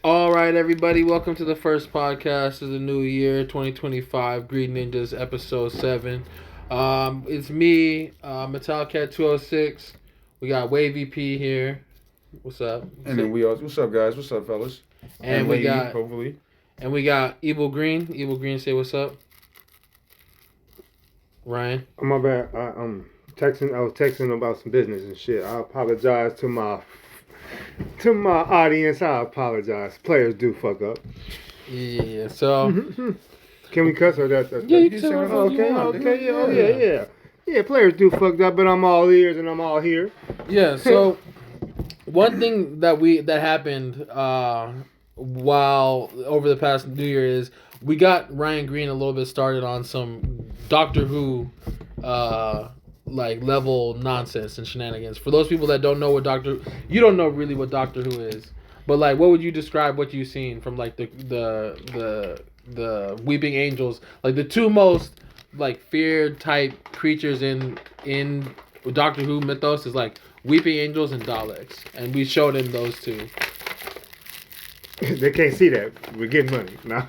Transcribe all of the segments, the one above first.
All right, everybody, welcome to the first podcast of the new year, 2025, Green Ninjas, episode 7. It's me, Metalcat 206. We got Wavy P here. What's up? And then we also, what's up, guys? What's up, fellas? And we lady, got, hopefully. And we got Evil Green. Evil Green, say what's up. Ryan. Oh, my bad. I was texting about some business and shit. I apologize to my audience. I apologize. Players do fuck up. Yeah, so. Can we cuss or that? Yeah, you can say whatever you want. Okay, yeah. Players do fucked up, but I'm all ears and I'm all here. Yeah, so one thing that happened while over the past New Year is we got Ryan Green a little bit started on some Doctor Who level nonsense and shenanigans. For those people that don't know what you don't know really what Doctor Who is, but like what would you describe what you've seen from like the Weeping Angels, like the two most like feared type creatures in Doctor Who mythos is like Weeping Angels and Daleks, and we showed him those two. They can't see that. We're getting money. No.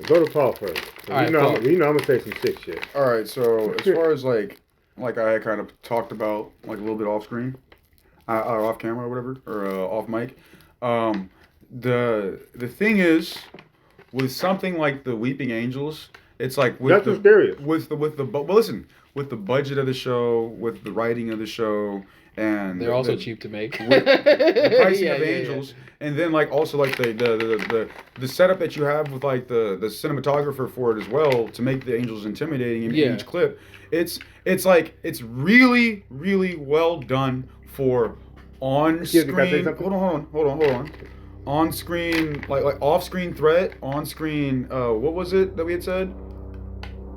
Go to Paul first. All right, Paul. You know I'm gonna say some sick shit. All right, so as far as like I had kind of talked about like a little bit off screen, off camera or whatever, or off mic. The thing is, with something like the Weeping Angels, it's like with That's mysterious. But listen, with the budget of the show, with the writing of the show, and They're also cheap to make. with the pricing of Yeah. Angels, and then like also like the setup that you have with like the cinematographer for it as well to make the Angels intimidating in each clip. It's like it's really well done for on screen. Hold on. On screen, like off screen threat, on screen. What was it that we had said?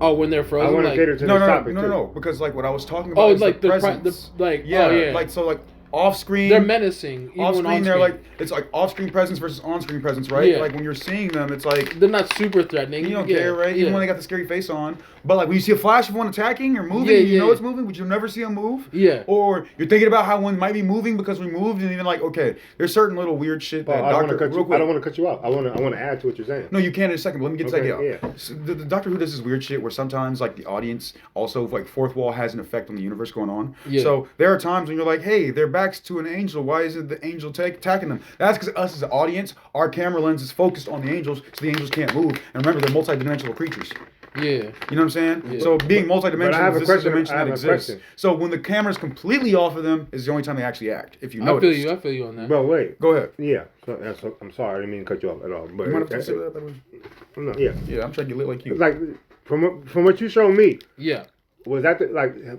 Oh, when they're frozen. I want to cater to this topic. No. Because like what I was talking about is like the presence. yeah. Like so like off screen. They're menacing. Off screen, they're like it's like off screen presence versus on screen presence, right? Yeah. Like when you're seeing them, it's like they're not super threatening. you don't care, right? Even when they got the scary face on. But like when you see a flash of one attacking or moving, you know it's moving, but you'll never see them move. Yeah. Or you're thinking about how one might be moving because we moved, and even like okay, there's certain little weird shit that I don't want to cut you off. I want to add to what you're saying. No, you can in a second, but let me get to that. Yeah. So the Doctor Who does this weird shit where sometimes like the audience also like fourth wall has an effect on the universe going on. Yeah. So there are times when you're like, hey, their back's to an angel. Why isn't the angel attacking them? That's because us as an audience, our camera lens is focused on the angels, so the angels can't move. And remember, they're multidimensional creatures. Yeah. You know what I'm saying? Yeah. So being multidimensional is this dimension that exists. Question. So when the camera's completely off of them is the only time they actually act. If you notice. I feel you on that. But wait. Go ahead. Yeah. So, I'm sorry. I didn't mean to cut you off at all. But You mind if I say that? No, yeah. Yeah, I'm trying to get lit like you. Like from what you showed me, Yeah. was that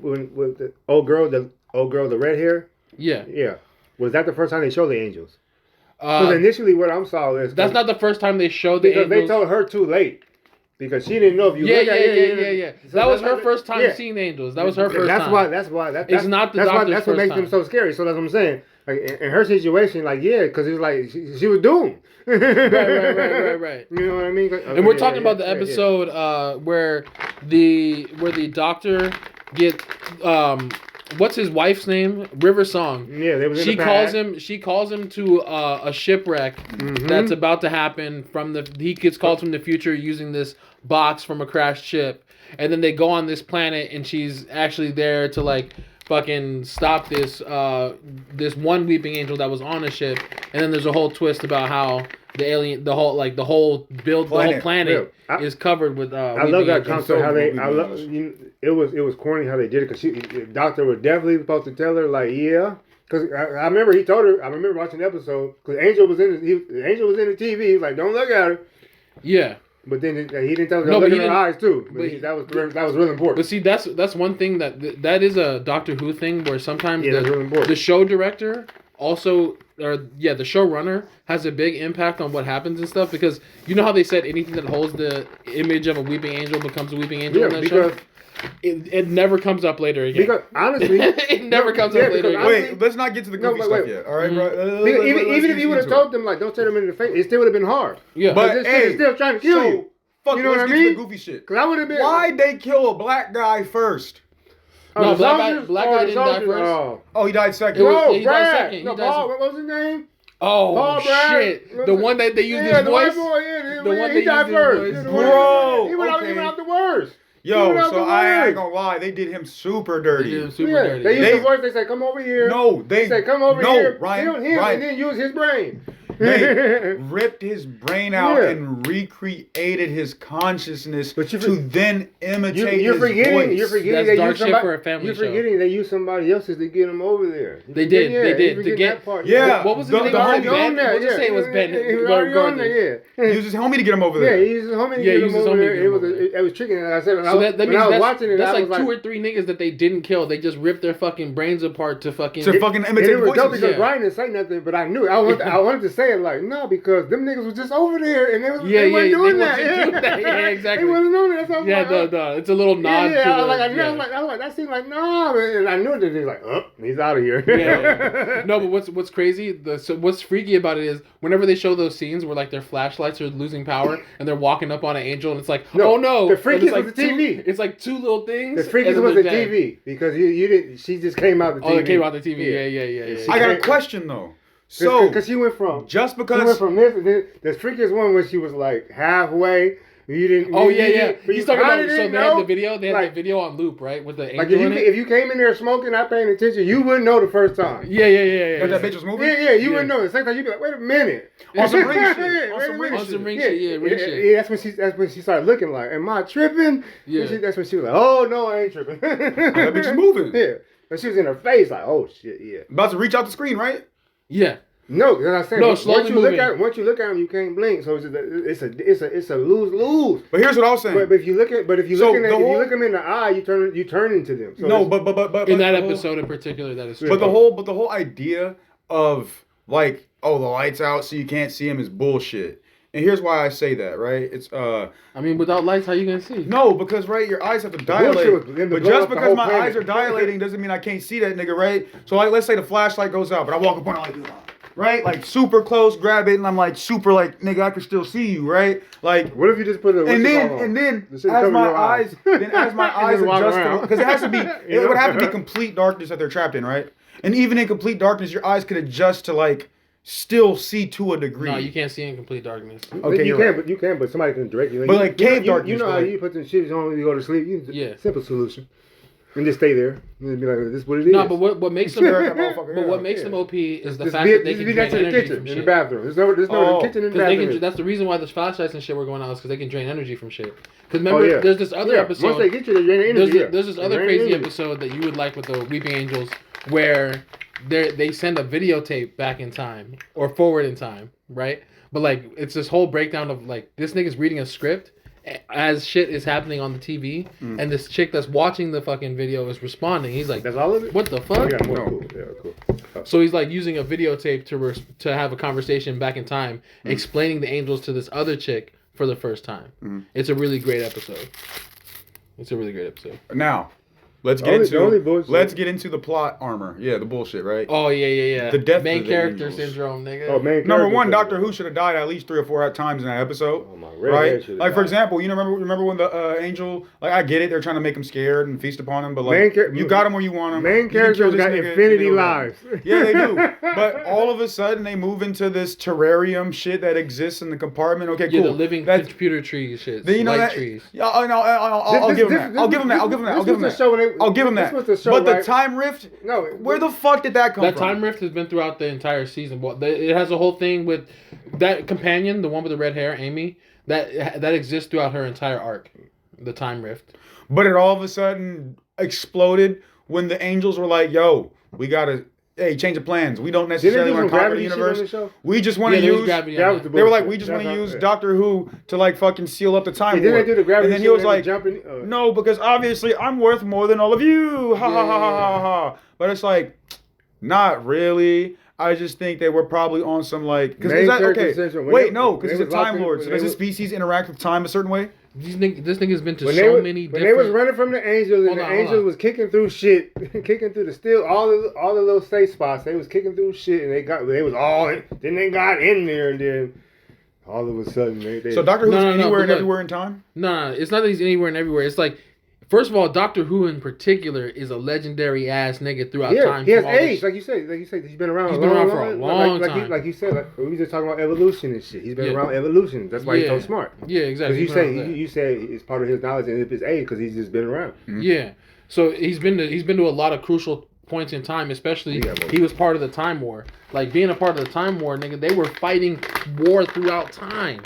when with the old girl, the red hair? Yeah. Yeah. Was that the first time they showed the angels? Because initially what I saw is that's not the first time they showed the because angels. they told her too late. Because she didn't know if you Yeah. So That was her first time seeing the angels. That was her first time. That's why. It's not the doctor's That's what first makes time. them so scary. So that's what I'm saying. Like in her situation, like because it was like she was doomed. Right. You know what I mean? And we're talking about the episode where the doctor gets what's his wife's name? River Song. Yeah, they was She in the calls past. him. She calls him to a shipwreck that's about to happen. He gets called from the future using this box from a crashed ship, and then they go on this planet, and she's actually there to like fucking stop this one Weeping Angel that was on a ship, and then there's a whole twist about how the whole planet is covered with. I love that Angels. concept. How they, it was corny how they did it because the doctor was definitely supposed to tell her like because I remember he told her. I remember watching the episode because Angel was in the TV. He was like, don't look at her. Yeah. But then he didn't tell her to look in her eyes too. That was really important. But see, that's one thing that is a Doctor Who thing where sometimes that's really important. The show director also, the showrunner has a big impact on what happens and stuff because you know how they said anything that holds the image of a Weeping Angel becomes a Weeping Angel in that show? It never comes up later again. Because honestly, it never comes up later again. Wait, let's not get to the goofy stuff yet. All right, bro. Even if you would have told them like, don't stare them in the face, it still would have been hard. Yeah, but this shit is still trying to kill you. Fuck, You know let's what I get to mean? the goofy shit. Because I would have been. Why'd they kill a black guy first? No, the Black Guy- soldiers? Black Oh, Guy the didn't die soldiers. first. Oh. Oh, he died second. It was- No, he died Brad. second. He No, died Paul, second. what was his name? Oh Paul Brad. shit! The one that they used Yeah, his the voice. white boy, yeah, The one he they died used his first. voice. Yeah, the Bro, one- he went okay. out the worst. Yo, He went out so the I ain't worst. gonna lie, they did him super They dirty. did him super Yeah, dirty. they used They- the voice. They say, "Come over here." No, they say, "Come over no, here." Ryan, Kill him, Ryan. and then use his brain. They ripped his brain out Yeah. and recreated his consciousness But you to then imitate You're his forgetting. voice. You're forgetting That's they dark used shit somebody. for a family You're show. forgetting they used somebody else's to get him over there. They did, Yeah, they you're did, to forgetting get- that part. Yeah. What was his The- name? the Was it homie Ben? on there, We'll just yeah. say it was Ben. He was already on there, yeah. Use his homie to get him over Yeah, there. he used his homie to Yeah, get he him used his over homie to there. get It him was over there. it was tricky. And I said, So that when means I was that's, watching it, that's I like was two or three niggas that they didn't kill. They just ripped their fucking brains apart to fucking. To fucking And imitate it was dope voices. because Yeah. Ryan didn't say nothing, but I knew it. I wanted to say it like, no, because them niggas was just over there and they Yeah, wasn't yeah, doing they that. wasn't doing that. Yeah, exactly. They wasn't doing that. So I was Yeah, like, no. It's a little nod. yeah, to I was the, like, I yeah. was like, that seemed like no, and I knew that he's like, he's out of here. Yeah. No, but what's crazy? What's freaky about it is whenever they show those scenes where like their flashlights are losing power and they're walking up on an angel and it's like, No, oh no, the and freakiest it's like was the TV. It's like two little things. The freakiest and then was the they're dead. TV because you didn't. She just came out the TV. Oh, it came out the TV. Yeah. I got a question though. So because she went from just she went because from this, and then the freakiest one was she was like halfway. You didn't. Oh you yeah. didn't- but He's you talking about. kinda So didn't they had know. the video. They had Like- the video on loop, right, with the angel Like in it. if you came in there smoking, not paying attention, you wouldn't know the first time. Yeah. that bitch was moving. Yeah, you wouldn't know. The second time you'd be like, wait a minute. On some ring shit. Yeah, On wait a some ring minute. On some ring Yeah, shit. Yeah, ring shit. Yeah, that's when she started looking like, am I tripping? Yeah. That's when she was like, oh no, I ain't tripping. That bitch is moving. Yeah, but she was in her face like, oh shit, yeah. About to reach out the screen, right? Yeah. No, because I said No, once slowly you moving. look at him, you can't blink. So it's a lose. But here's what I was saying. But if you look at if you So look the whole- them in the eye, you turn into them. So no, it's- but In that the whole- episode in particular, that is true. But the whole idea of like, oh, the lights out so you can't see him is bullshit. And here's why I say that, right? It's I mean, without lights, how you gonna see? no, because right, your eyes have to dilate. bullshit was them to But blow just up the because whole my planet. eyes are dilating doesn't mean I can't see that nigga, right? So like, let's say the flashlight goes out, but I walk up on it like, right, like super close, grab it, and I'm like super like, nigga, I can still see you, right? Like, What if you just put a and then The shit as cover my your eyes, then as my And eyes just walk adjust, around. because it has to be, You it know? would have to be complete darkness that they're trapped in, right? And even in complete darkness, your eyes could adjust to like still see to a degree. No, you can't see in complete darkness. Okay, you you're can, right. but you can, but somebody can direct you. But, like, cave you darkness, know how like- you put the shit on when you go to sleep. Yeah. Simple solution. And just stay there. And be like, this is what it is. No, but what makes them Stare at that motherfucker, but yeah. what makes them OP is the Just fact be, that they just can be drain next to the energy kitchen, from in shit. the bathroom. There's no Oh. kitchen in the Because bathroom. that's the reason why the flashlights and shit were going on is because they can drain energy from shit. Because remember, yeah. there's this other episode. Once they get you, they drain the energy. There's this other crazy episode that you would like with the Weeping Angels where they send a videotape back in time or forward in time, right? But like it's this whole breakdown of like this nigga's reading a script as shit is happening on the TV, and this chick that's watching the fucking video is responding. He's like, That's all of it? "What the Oh, fuck?" you got more. No. Cool. Yeah, cool. So he's like using a videotape to have a conversation back in time, explaining the angels to this other chick for the first time. It's a really great episode. It's a really great episode. Now, let's get The only bullshit. let's get into the plot armor. Yeah, the bullshit, right? Oh yeah. The death main of the character angels. syndrome, nigga. Oh, man. Number one, character. Doctor Who should have died at least 3 or 4 times in that episode. Oh, my redhead right? should've Like for died. example, you know, remember when the angel? Like I get it, they're trying to make him scared and feast upon him, but like you got him where you want him. Main You can kill characters this got nigga, infinity you know, lives. Yeah, they do. But all of a sudden, they move into this terrarium shit that exists in the compartment. Okay, Yeah, cool. the living That's- computer trees, shit. Then you know light that. trees. Yeah, I'll give him that. I'll give him that. I'll give him that. I'll give him that. I'll give him that. This was the show, But the right? time rift. No, Where the fuck did that come That from? time rift has been throughout the entire season. Well, it has a whole thing with that companion, the one with the red hair, Amy. That exists throughout her entire arc. The time rift. But it all of a sudden exploded when the angels were like, "Yo, we gotta, change the plans. We don't Didn't they necessarily do want some to conquer the gravity shit on the universe. show? We just want to there was use." gravity. That on was that. the They were like, bullshit. "We just want to That's use not- Doctor Who to like fucking seal up the time Yeah, didn't warp." they do the gravity And then he shit was when they like, jumping? "No, because obviously I'm worth more than all of you." Ha ha ha ha ha ha. But it's like, not really. I just think they were probably on some like, because Main is that character okay? essential. When Wait, they- no, when because they he's a was locked time in- lord. when So they does his was- species interact with time a certain way? This nigga's been to When so they was, many when different. they was running from the angels and the angels was kicking through shit, kicking through the steel, all the little safe spots, they was kicking through shit and they was all in, then they got in there and then all of a sudden they So Doctor Who's No, anywhere but and look. everywhere in time. No, it's not that he's anywhere and everywhere. It's like First of all, Doctor Who in particular is a legendary ass nigga throughout time. He has from all this age, like you said. He's been around. He's been around for a long time. Like you said, like we were just talking about evolution and shit. He's been Yeah. around evolution. That's why he's Yeah. so smart. Yeah, exactly. Because you say it's part of his knowledge and his age because he's just been around. Yeah. So he's been to a lot of crucial points in time, especially he was part of the Time War. Like being a part of the Time War, nigga, they were fighting war throughout time.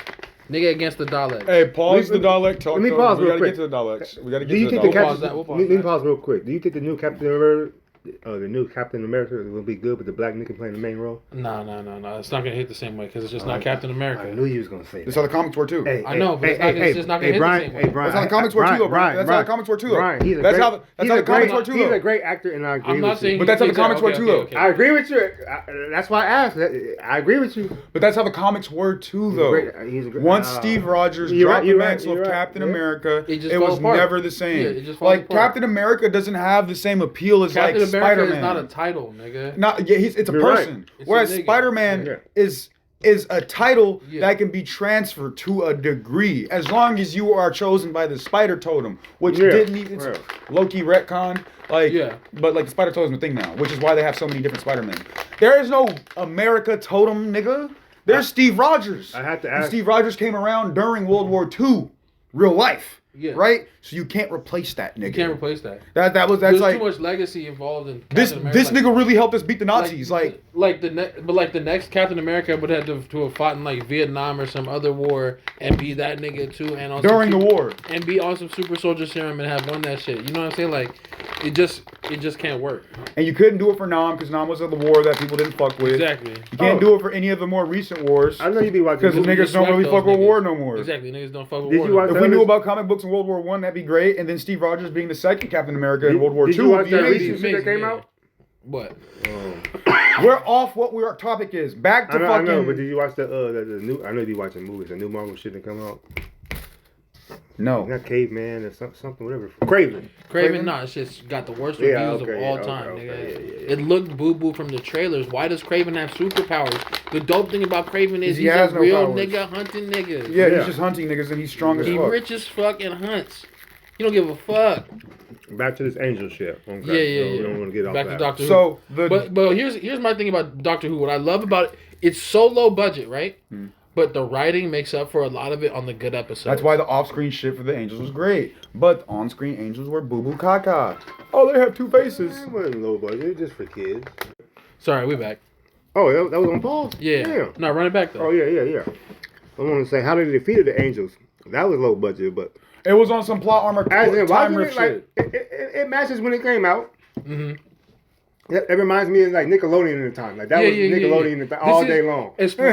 Nigga against the Daleks. Hey, pause the Dalek talk. Let me though. pause We real gotta quick. get to the Daleks. We gotta Do get you to think the the Daleks. pause that, Captain? we'll pause Let me that. pause real quick. Do you think the new Captain America, the new Captain America will be good with the black nigga playing the main role? No. It's not gonna hit the same way because it's just not Alright. Captain I America. knew you was gonna say That's that. how the comics were too. Hey, I know, but it's just not gonna hit the Brian, same way. Hey, Brian, That's how the comics were too, though, Brian. That's how the comics were too, though. Brian, he's a That's great, how the comics were too, He's though. a great actor, and I agree I'm not with saying, you. But that's how the exactly, comics were too, though. I agree with you. That's why I asked. I agree with you. But that's how the comics were too, though. He's a great- Once Steve Rogers you're dropped right, the you're right, mantle you're of right. Captain Yeah. America, It just it falls was apart. never the same. Yeah, it just falls like apart. Captain America doesn't have the same appeal as Captain like America Spider-Man. is not a title, nigga. It's a You're right. person. It's a Whereas nigga. Spider-Man Yeah. is a title Yeah. that can be transferred to a degree as long as you are chosen by the Spider Totem, which Yeah. didn't even Yeah. Loki retcon. Like, Yeah. but like the Spider Totem is a thing now, which is why they have so many different Spider-Men. There is no America Totem, nigga. There's Steve Rogers. I have to And ask- Steve Rogers came around during World War II, real life. Yeah. Right? So you can't replace that nigga. You can't replace that. That's There's like too much legacy involved in this Captain America. nigga really helped us beat the Nazis. Like the next Captain America would have to have fought in like Vietnam or some other war and be that nigga too, and also during the war. and be on some super soldier serum and have won that shit. You know what I'm saying? Like it just can't work. And you couldn't do it for Nam because Nam was of the war that people didn't fuck with. Exactly. You can't do it for any of the more recent wars I know you be watching. because the movies. niggas don't really Those fuck with niggas. war no more. Exactly. Niggas don't fuck with Did war. you no watch more. If we knew Television- about comic books in World War One, that'd be great. And then Steve Rogers being the second Captain America in World War Did Two. you watch would be that amazing. recent shit that came out? What? We're off what our topic is. Back to I fucking. know, but did you watch the new? I know you be watching movies. The new Marvel shit that come out. No. Not Caveman or something, whatever. Craven. Craven, nah, it's just got the worst Yeah, reviews okay, of all yeah, time, okay, nigga. yeah. It looked boo boo from the trailers. Why does Craven have superpowers? The dope thing about Craven is He he's has a no real powers. nigga hunting niggas. Yeah, Yeah. he's just hunting niggas and he's strong as He fuck. rich as fuck and hunts. He don't give a fuck. Back to this angel shit. Okay. Yeah. We don't want to get off Back that. to Doctor Who. So the But here's my thing about Doctor Who. What I love about it, it's so low budget, right? But the writing makes up for a lot of it on the good episodes. that's why the off-screen shit for the angels was great, but on-screen angels were boo boo caca. Oh, they have two faces. It wasn't low budget, just for kids. Sorry, we back. Oh, that was on pause? Yeah. Damn. No, run it back though. Oh, yeah. I want to say how they defeated the angels. That was low budget, but It was on some plot armor as in time watching riff it, like shit. it matches when it came out. Mm-hmm. It reminds me of like Nickelodeon at the time. Like that was Nickelodeon all day long. It's for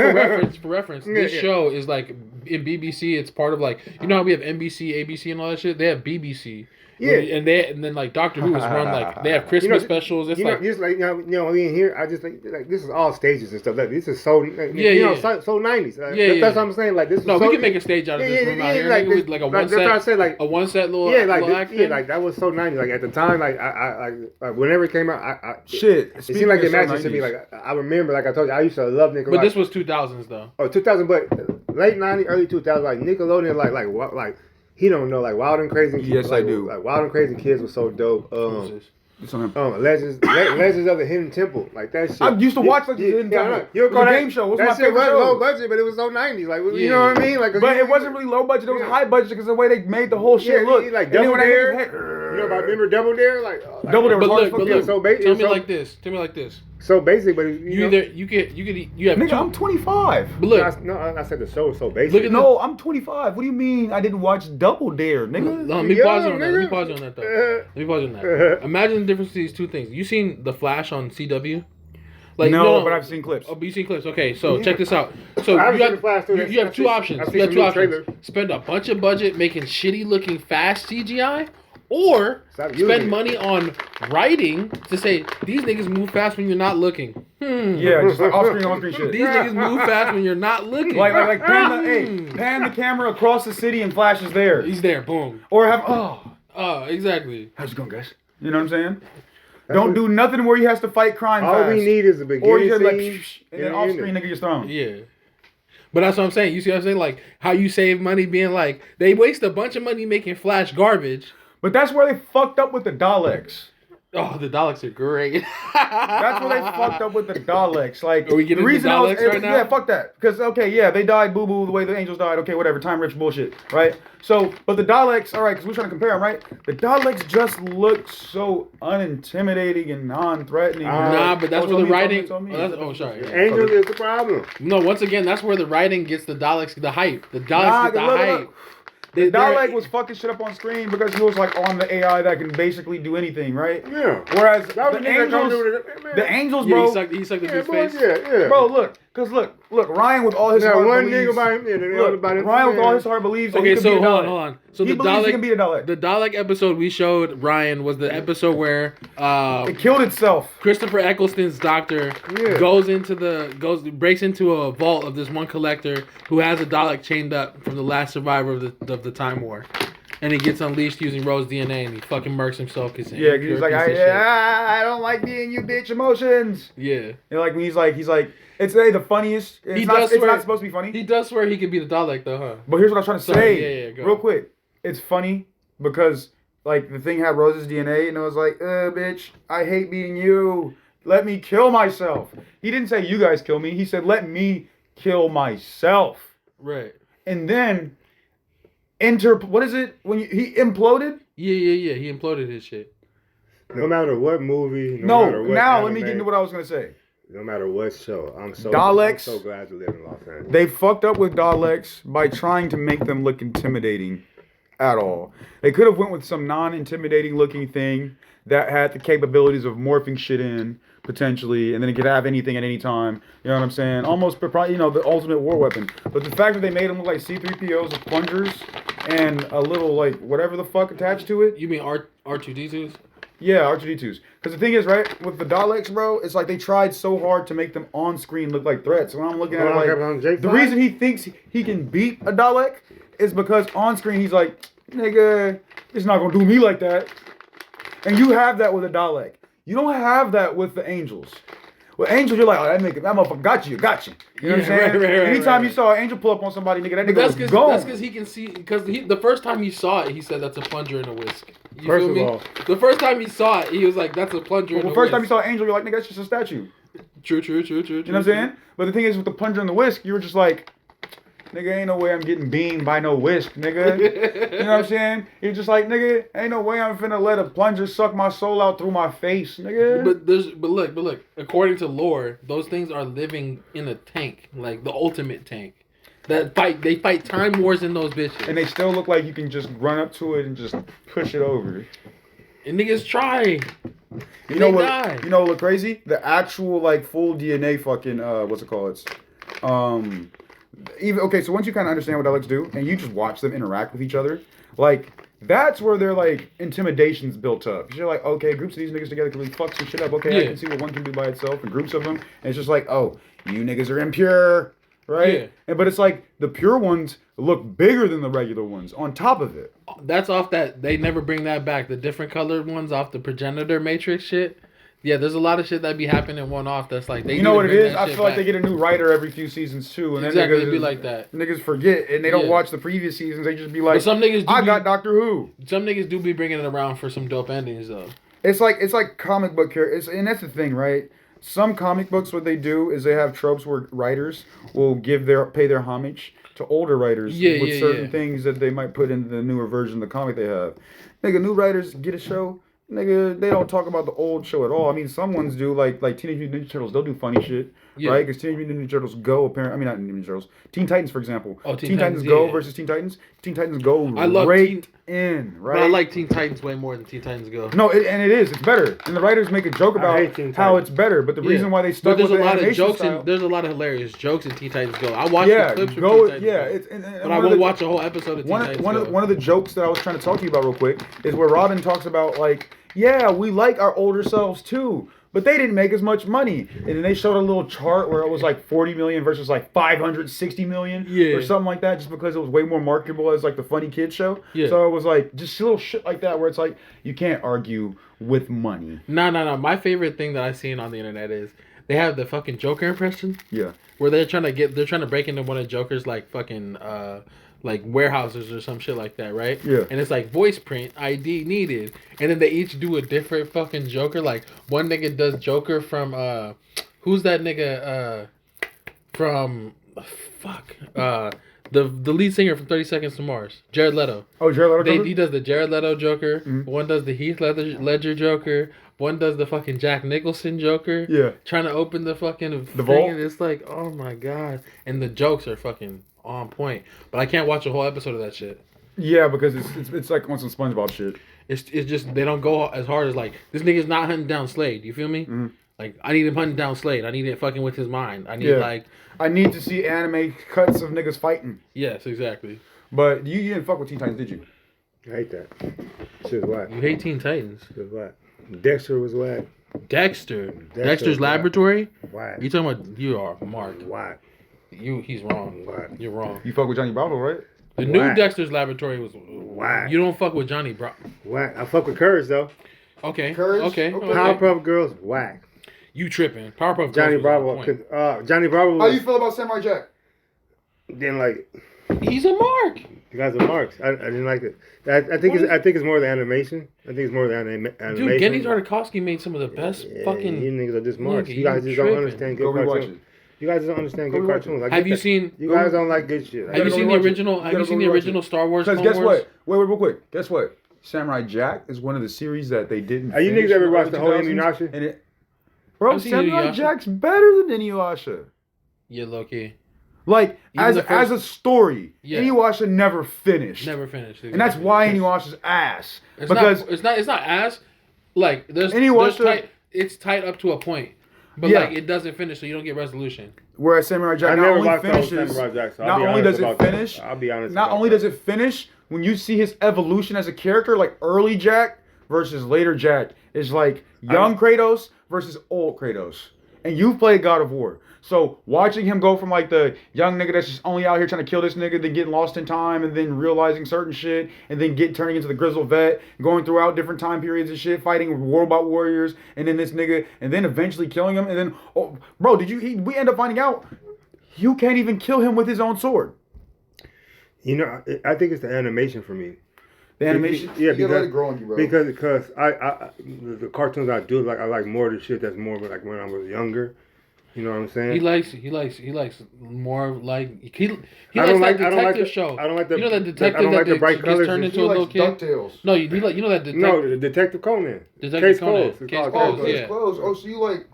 reference. This Yeah. show is like in BBC. It's part of like how we have NBC, ABC, and all that shit. They have BBC. Yeah. and then like Doctor Who is run like they have Christmas specials. It's like just like me in here. I just like this is all stages and stuff. Like this is so Yeah. so 90s. Yeah. That's what I'm saying. Like this. no, was we so, can make a stage out of this room out here. like, Nigga, with like a one that's what I set, said. Like a one set little little acting. like that was so 90s. Like at the time, like I whenever it came out, Shit. It seemed like it matches to me. Like I remember, like I told you, I used to love Nickelodeon. But this was 2000s though. 2000, but late 90s, early 2000s, like Nickelodeon, like he don't know, like Wild and Crazy. Yes, like, I do. Like Wild and Crazy Kids was so dope. It's on him. Legends of the Hidden Temple, like that shit. I used to watch like the Hidden Temple. I know. It was a game show. It was my that shit favorite was show. low budget, but it was so 90s. Like you know what I mean? Like, But it wasn't really low budget. It was high budget because of the way they made the whole shit look. like And then Double when that Dare. nigga had- You know about remember Double Dare? Like Double Dare was But hard look, as fuck. but Yeah, look. so Tell me so- like this. Tell me like this. So basic, but You either you have Nigga, two. I'm 25. But look, I said the show was so basic. Look at No, I'm 25. What do you mean I didn't watch Double Dare, nigga? let me Yo, pause you on that. Let me nigga. pause you on that though. Let me pause you on that. Imagine the difference to these two things. You seen The Flash on CW? Like No, but I've seen clips. Oh, but you seen clips. Okay, so check this out. So I haven't you seen The Flash, too. have I've two seen- options. I've You have seen two some new options. trailers. Spend a bunch of budget making shitty looking fast CGI, or Stop using spend it. money on writing to say these niggas move fast when you're not looking. Yeah, just like on-screen shit. These niggas move fast when you're not looking. Like pan the camera across the city and Flash is there. He's there. Boom. Or have Exactly. how's it going, guys? You know what I'm saying? Don't do nothing where he has to fight crime All fast. we need is a Or beginning you hear like scene. and then off screen nigga gets thrown. Yeah. But that's what I'm saying. You see what I'm saying? Like how you save money being like they waste a bunch of money making Flash garbage, But that's where they fucked up with the Daleks. Oh, the Daleks are great. That's where they fucked up with the Daleks. Like, Are we getting the reason into Daleks right now? Yeah, fuck that. Because, okay, yeah, they died boo-boo the way the angels died. Okay, whatever. Time-rich bullshit, right? So, but the Daleks, all right, because we're trying to compare them, right? The Daleks just look so unintimidating and non-threatening. Nah, but that's where the writing... Told me. Oh, sorry. Yeah. Angel is the problem. No, once again, that's where the writing gets the Daleks the hype. The Daleks Nah, get the look, hype. look. The Dalek was fucking shit up on screen because he was like on the AI that can basically do anything, right? Yeah. Whereas That was the angels, Yeah, bro, he sucked his Yeah, boy, face. yeah. bro, look, Ryan with all his Now, heart one believes. nigga by him, yeah, Look, about it. Ryan with all his heart believes. That Okay, he can so be a hold Dalek. on. So he the believes he can Dalek, be a Dalek. the Dalek episode we showed Ryan was the episode where It killed itself. Christopher Eccleston's doctor Yeah. breaks into a vault of this one collector who has a Dalek chained up from the last survivor of the Time War. And he gets unleashed using Rose DNA, and he fucking murks himself because Yeah, he's like, I don't like being you, bitch. Emotions. yeah. And like when he's like, it's the funniest. It's not supposed to be funny. He does swear he could be the Dalek though, huh? But here's what I was trying to Sorry, say. yeah, go real on. quick. It's funny because like the thing had Rose's DNA, and it was like, bitch, I hate being you. Let me kill myself. He didn't say you guys kill me. He said let me kill myself. Right. And then what is it when he imploded? Yeah. He imploded his shit. No matter what movie, No. matter what Now anime, let me get into what I was gonna say. No matter what show, I'm so Daleks. glad to live in Los Angeles. They fucked up with Daleks by trying to make them look intimidating at all. They could have went with some non-intimidating looking thing that had the capabilities of morphing shit in potentially, and then it could have anything at any time. You know what I'm saying? Almost, the ultimate war weapon. But the fact that they made them look like C-3POs with plungers and a little like whatever the fuck attached to it. You mean R2D2s? Yeah, R2D2s. Because the thing is, right, with the Daleks, bro, it's like they tried so hard to make them on screen look like threats. When I'm looking at it, like, the reason he thinks he can beat a Dalek is because on screen he's like, nigga, it's not gonna do me like that. And you have that with a Dalek. You don't have that with the Angels. With Angels, you're like, that motherfucker got you. You know what I'm saying? Right, Anytime you saw an Angel pull up on somebody, nigga, that nigga That's was gone. because he can see. Because the first time he saw it, he said that's a plunger and a whisk. You First feel of me? all- The first time he saw it, he was like, "That's a plunger." Well, and a first time you whisk. saw an Angel, you're like, nigga, that's just a statue. True. You know what I'm saying? But the thing is, with the plunger and the whisk, you were just like, nigga, ain't no way I'm getting beamed by no whisk, nigga. You know what I'm saying? You're just like, nigga, ain't no way I'm finna let a plunger suck my soul out through my face, nigga. But look. According to lore, those things are living in a tank, like the ultimate tank. They fight time wars in those bitches. And they still look like you can just run up to it and just push it over. And niggas try. You know what? Die. You know what? Crazy? The actual like full DNA fucking what's it called? Even okay. So once you kind of understand what Daleks do, and you just watch them interact with each other, like that's where their like intimidation's built up. You're like, okay, groups of these niggas together can really fuck some shit up. Okay, I Yeah. can see what one can do by itself, and groups of them, and it's just like, oh, you niggas are impure, right? Yeah. But it's like the pure ones look bigger than the regular ones. On top of it. That's off that. They never bring that back. The different colored ones off the progenitor matrix shit. Yeah, there's a lot of shit that be happening one off. That's like You know what it is? I feel like they get a new writer every few seasons too, and Exactly, then it'd be like that. Niggas forget, and they don't Yeah. watch the previous seasons. They just be like, But some niggas do I be- got Doctor Who. Some niggas do be bringing it around for some dope endings though. It's like comic book characters, and that's the thing, right? Some comic books, what they do is they have tropes where writers will pay their homage to older writers with certain things that they might put into the newer version of the comic they have. Nigga, new writers get a show. Nigga, they don't talk about the old show at all. I mean, some ones do, like Teenage Mutant Ninja Turtles. They'll do funny shit, right? Because Teenage Mutant Ninja Turtles Go, apparently, I mean, not Ninja Turtles. Teen Titans, for example. Oh, Teen Titans Go yeah. versus Teen Titans. Teen Titans Go I love raked in, right? But I like Teen Titans way more than Teen Titans Go. No, it is. It's better. And the writers make a joke about hate Teen how Titans. it's better. But the reason why they But stuck there's with a the lot of animation jokes style, and there's a lot of hilarious jokes in Teen Titans Go. I watched yeah, the clips from go, Teen Titans yeah. Go. It's, and But one I of won't the- watch a whole episode of Teen Titans Go. one of the jokes that I was trying to talk to you about real quick is where Robin talks about like, yeah, we like our older selves too, but they didn't make as much money. And then they showed a little chart where it was like 40 million versus like 560 million or something like that, just because it was way more marketable as like the funny kid show. Yeah. So it was like just little shit like that where it's like you can't argue with money. No. My favorite thing that I've seen on the internet is they have the fucking Joker impression Yeah. where they're trying to break into one of Joker's like fucking like warehouses or some shit like that, right? Yeah. And it's like voice print ID needed, and then they each do a different fucking Joker. Like one nigga does Joker from who's that nigga from the lead singer from 30 Seconds to Mars, Jared Leto. Oh, Jared Leto. He does the Jared Leto Joker. One does the Heath Ledger Joker. One does the fucking Jack Nicholson Joker. Yeah. Trying to open the fucking thing, vault? and it's like, oh my god. And the jokes are fucking on point. But I can't watch a whole episode of that shit. Yeah, because it's like on some SpongeBob shit. It's just they don't go as hard as like this nigga's not hunting down Slade. You feel me? Like I need him hunting down Slade. I need it fucking with his mind. I need I need to see anime cuts of niggas fighting. Yes, exactly. But you didn't fuck with Teen Titans, did you? I hate that. Shit was whack. You hate Teen Titans. Shit was whack. Dexter was whack. Dexter's was Laboratory. Whack. You talking about you are Mark? Whack. He's wrong. Whack. You're wrong. You fuck with Johnny Bravo, right? The new Whack. Dexter's Laboratory was Whack. You don't fuck with Johnny Bro. Whack. I fuck with Courage though. Okay. Courage? Okay. Okay. Powerpuff Girls, whack. You tripping? Powerpuff Girls Johnny was Bravo. on point. Johnny Bravo How was you feel about Samurai Jack? then like He's a Mark. you guys are marks. I didn't like it. I think it's more the animation. I think it's more the animation. Dude, Gendy Tartakovsky made some of the best fucking. You niggas are just marks. Nigga, You guys you just don't tripping. understand Go good rewatch cartoons. it. You guys don't understand Go good rewatch cartoons. it. I Have get you that. seen? You guys don't like good shit. Have you seen the rewatch it. original? You Have you gotta seen the rewatch original it. Star Wars? Because Clone guess Wars? what? Wait, real quick. Guess what? Samurai Jack is one of the series that they didn't. Are you finish niggas ever in the watched the whole early 2000s, Inuyasha? And bro, I've seen Samurai Inuyasha. Jack's better than Inuyasha. Yeah, Loki. Like Even the as a story, Yeah. Inuyasha never finished. Never finished. And that's why Inuyasha's ass. It's because not. It's not ass. Like there's Inuyasha- tight. It's tight up to a point, but Yeah. like it doesn't finish, so you don't get resolution. whereas Samurai Jack I not never only watched the whole finishes, Samurai Jack, so I'll not be only honest does it about that. finish, I'll be honest not about only that. does it finish, when you see his evolution as a character, like early Jack versus later Jack, is like young Kratos versus old Kratos. And you've played God of War. So watching him go from like the young nigga that's just only out here trying to kill this nigga, then getting lost in time, and then realizing certain shit, and then turning into the grizzled vet, going throughout different time periods and shit, fighting robot warriors, and then this nigga, and then eventually killing him, and then, oh, bro, we end up finding out you can't even kill him with his own sword. You know, I think it's the animation for me. The animation, Yeah, you gotta let it grow on you, bro. because I the cartoons I do like, I like more of the shit that's more like when I was younger. You know what I'm saying? He likes more like he I likes don't that like- I don't like detective the- show. I don't like the- You know that I detective don't like the that bright gets colors turned and into a little kid. DuckTales. No, you like you know that detective. No, the Detective Conan. Detective Case Conan. Closed. It's Case called Closed, Case yeah. Close. Oh, so you like?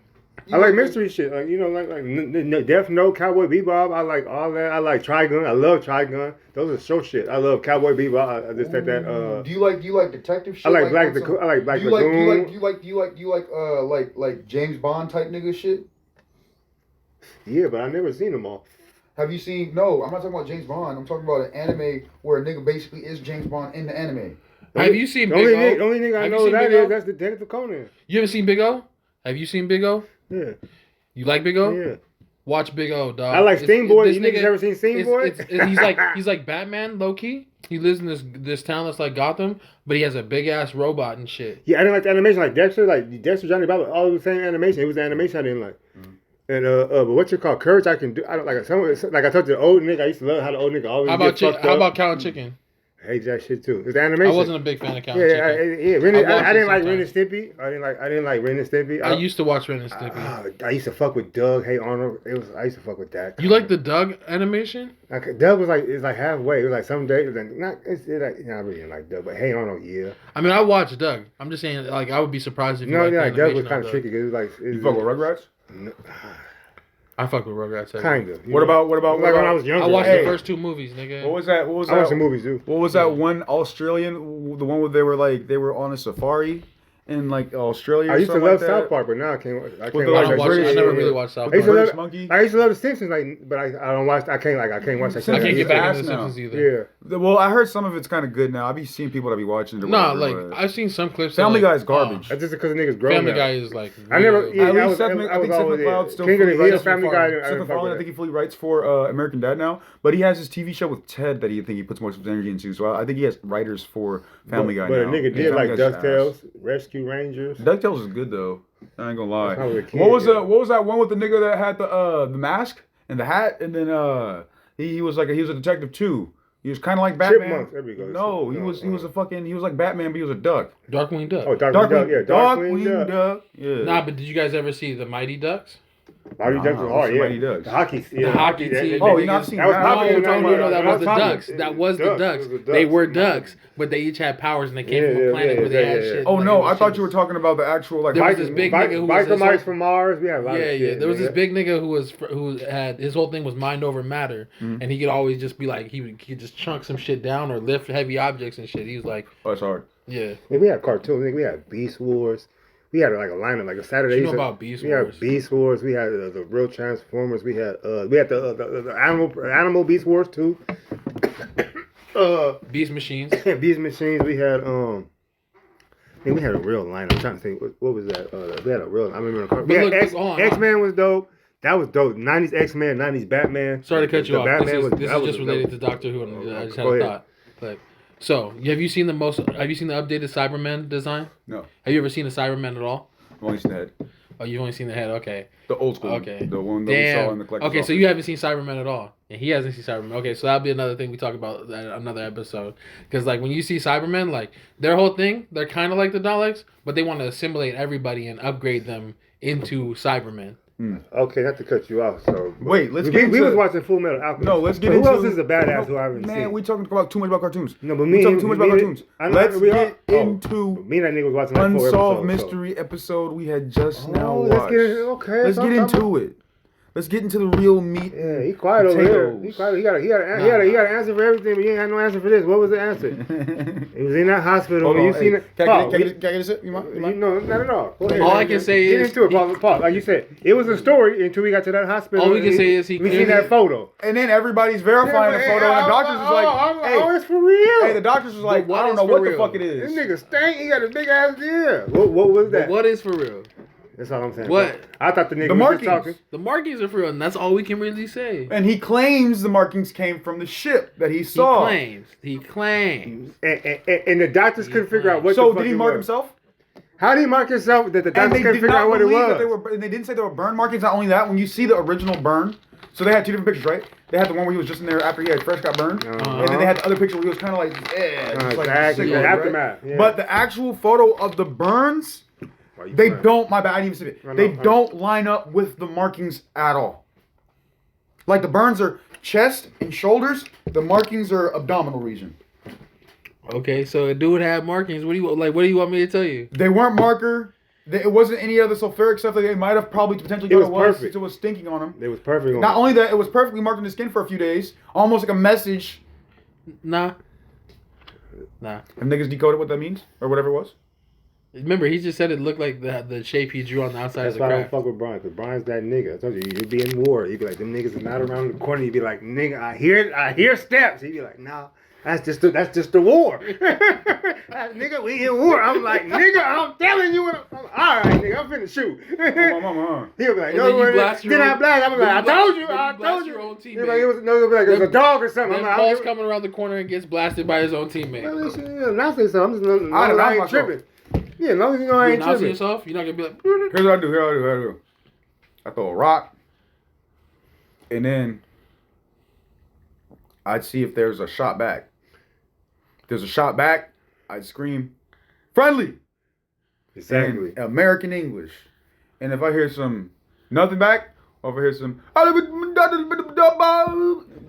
I like mystery shit, like you know, like Death Note, Cowboy Bebop. I like all that. I like Trigun. I love Trigun. Those are show shit. I love Cowboy Bebop. I just think that. Do you like detective shit? I like Black. on some- I like Black Do you like Lagoon. like James Bond type nigga shit? Yeah, but I never seen them all. Have you seen? No, I'm not talking about James Bond. I'm talking about an anime where a nigga basically is James Bond in the anime. Have you seen The Big only, O? only thing I Have you know seen that Big O? is that's Detective Conan. You haven't seen Big O? Have you seen Big O? Yeah, You like Big O? yeah. Watch Big O, dog. I like Sting Boy. this You niggas ever seen Sting Boy? He's like Batman, low key. He lives in this town that's like Gotham, but he has a big ass robot and shit. Yeah, I didn't like the animation. Like Dexter, Johnny Bravo, all the same animation. It was the animation I didn't like. And but what you call Courage? I can do. I don't like like I told you the old nigga. I used to love how the old nigga always How get fucked how up. about Cow and Chicken? I hate that shit too. It's the animation. I wasn't a big fan of Cow and Yeah, Chicken. yeah. watched I it didn't like Ren sometimes. and Stimpy. I didn't like Ren and Stimpy. I used to watch Ren and Stimpy. I used to fuck with Doug. Hey Arnold. I used to fuck with that. You like the Doug animation? Like, Doug was like it's like halfway. It was like some days it's like I really didn't like Doug, but Hey Arnold, yeah. I mean, I watched Doug. I'm just saying, like, I would be surprised if you No, liked yeah, the Doug was animation kind of Doug. tricky. 'Cause it was like You fuck with Rugrats? I fuck with Rugrats. heavy. kind of. What about like when I was younger? I watched Hey. the first two movies, nigga. What was that? What was I watched the that? movies too. What was that one Australian? The one where they were on a safari in like Australia. I or used to something love like that? South Park, but now I can't. I can't the, I watch like, don't that watch. shit. I never British- really watched South the I used to Park. British love. monkey? I used to love the Simpsons, like, but I don't watch. I can't watch that. I can't shit. get back Ass into the now. Simpsons either. Yeah. Well, I heard some of it's kind of good now. I be seeing people that be watching it. Or Nah, whatever, like but I've seen some clips. Family of, like, Guy's garbage. That's just because the niggas grown Family now. Guy is like. I never. really- Yeah, At I least was Seth always MacFarlane there. still King of the fully Hill, writes Family for Guy. Seth I fuck MacFarlane, I with think he fully writes for American Dad now, but he has his TV show with Ted that he puts most of his energy into. So I think he has writers for Family Guy But now. a nigga And did Family like Guy's ass. DuckTales, Rescue Rangers. DuckTales is good though. I ain't gonna lie. That's how we were kids, What was yeah. what was that one with the nigga that had the mask and the hat, and then he was a detective too. He was kind of like Batman. Chipmunks. There we go. No, he was like Batman, but he was a duck. Darkwing Duck. Oh, Darkwing Duck. Yeah, Darkwing Duck. Yeah. Nah, but did you guys ever see the Mighty Ducks? Mighty Ducks was hard. Yeah. Mighty Ducks. The hockey. The hockey team. Oh, you not seen that? Was that? popular No, time, that was the popular. Ducks. That was the Ducks. It was They were Ducks, but they each had powers and they came from Yeah, a planet yeah, where they yeah, had yeah. shit. Oh like, no, it was I thought shit. you were talking about the actual like. There was this big nigga who was Biker his Mice whole- from Mars. We had a lot of Yeah, shit. yeah. There was this big nigga who had his whole thing was mind over matter, and he could always just be like he could just chunk some shit down or lift heavy objects and shit. He was like, Oh, that's hard. yeah. Yeah, we had cartoons. We had Beast Wars. We had like a lineup, like a Saturday. You know about Beast We Wars? had Beast Wars. We had the real Transformers. We had the animal Beast Wars too. Beast Machines. Beast Machines. We had we had a real lineup. I'm trying to think what was that? We had a real. I remember. We had X-Men was dope. That was dope. 90s X-Men, 90s Batman. Sorry to cut you The off. Batman This is just related to Doctor Who. And I just had a thought. Like, so have you seen the updated Cyberman design? No, Have you ever seen a Cyberman at all? I've only seen the head. Oh, you've only seen the head. Okay. The old school. Okay. The one that we saw in the collector's Okay, so office. you haven't seen Cyberman at all, and he hasn't seen Cyberman. Okay, so that'll be another thing we talk about in another episode. Because like when you see Cybermen, like their whole thing, they're kind of like the Daleks, but they want to assimilate everybody and upgrade them into Cybermen. Okay, not to cut you off. So Wait, let's we get into... was watching Full Metal Alchemist. No, let's get So into... who else is a badass who I haven't Man, seen? we talking about too much about cartoons. No, but we me talking and- too much me about and- cartoons. I know Let's we are- get oh, into me and that nigga was watching like 4 Unsolved episodes, Mystery episode we had just now Oh, watched. let's get into, okay. Let's get into it. Let's get into the real meat. Yeah, he quiet over here. Potatoes. He quiet. He got an answer for everything, but he ain't had no answer for this. What was the answer? He was in that hospital. Hold on, You seen it? Can Paul, I get a sip? You mind? No, not at all. Go ahead. All I can say Get is into it, Paul. Like you said, it was a story until we got to that hospital. All we can say is he we seen clearly- that photo. And then everybody's verifying the photo, and the doctors was like, "Oh, it's for real." hey, the doctors was like, what I don't is know for what real? the fuck it This is. nigga stank. He got a big ass deal. What was that? What is for real? That's all I'm saying. What? I thought the nigga The was markings. just talking. The markings are for real, and that's all we can really say. And he claims the markings came from the ship that he He saw. claims. And the doctors couldn't figure out what So the fuck did he it mark was. himself? How did he mark himself that the And doctors they couldn't did figure out not what it believe was? that they were. And they didn't say they were burn markings. Not only that, when you see the original burn, so they had two different pictures, right? They had the one where he was just in there after he had fresh got burned, and then they had the other picture where he was kind of like, just like Exactly, sick, the right? aftermath, yeah. But the actual photo of the burns, they don't. My bad, I didn't even see it. I know, They I know. don't line up with the markings at all. Like the burns are chest and shoulders. The markings are abdominal region. Okay, so a dude had markings. What do you want me to tell you? They weren't marker. It wasn't any other sulfuric stuff that they might have probably potentially It thought was it was. perfect. It was stinking on them. It was perfect. Not only that, it was perfectly marked on the skin for a few days, almost like a message. Nah. Have niggas decoded what that means or whatever it was? Remember, he just said it looked like the shape he drew on the outside That's of why the I don't craft. fuck with Brian, because Brian's that nigga. I told you, you'd be in war. You'd be like, them niggas is not around the corner. You'd be like, nigga, I hear steps. He'd be like, nah, that's just the war. Nigga, we in war. I'm like, nigga, I'm telling you. All right, nigga, I'm finna shoot. He'll be like, And no, then you blast your then I own- blast. I'm then like, you I blast- told you, then I you blast told your you. own He'll be like, it was a Then- dog or something. Then I'm Paul's like, coming around the corner and gets blasted by his own teammate. well, shit, now say something. I'm just, I'd have I knocked ain't myself. tripping. Yeah, as long as you know I You ain't announcing tripping. yourself? You're not gonna be like. Here's what I do. I throw a rock, and then I'd see if there's a shot back. If there's a shot back, I'd scream, friendly! Exactly. In American English. And if I hear some nothing back, or if I hear some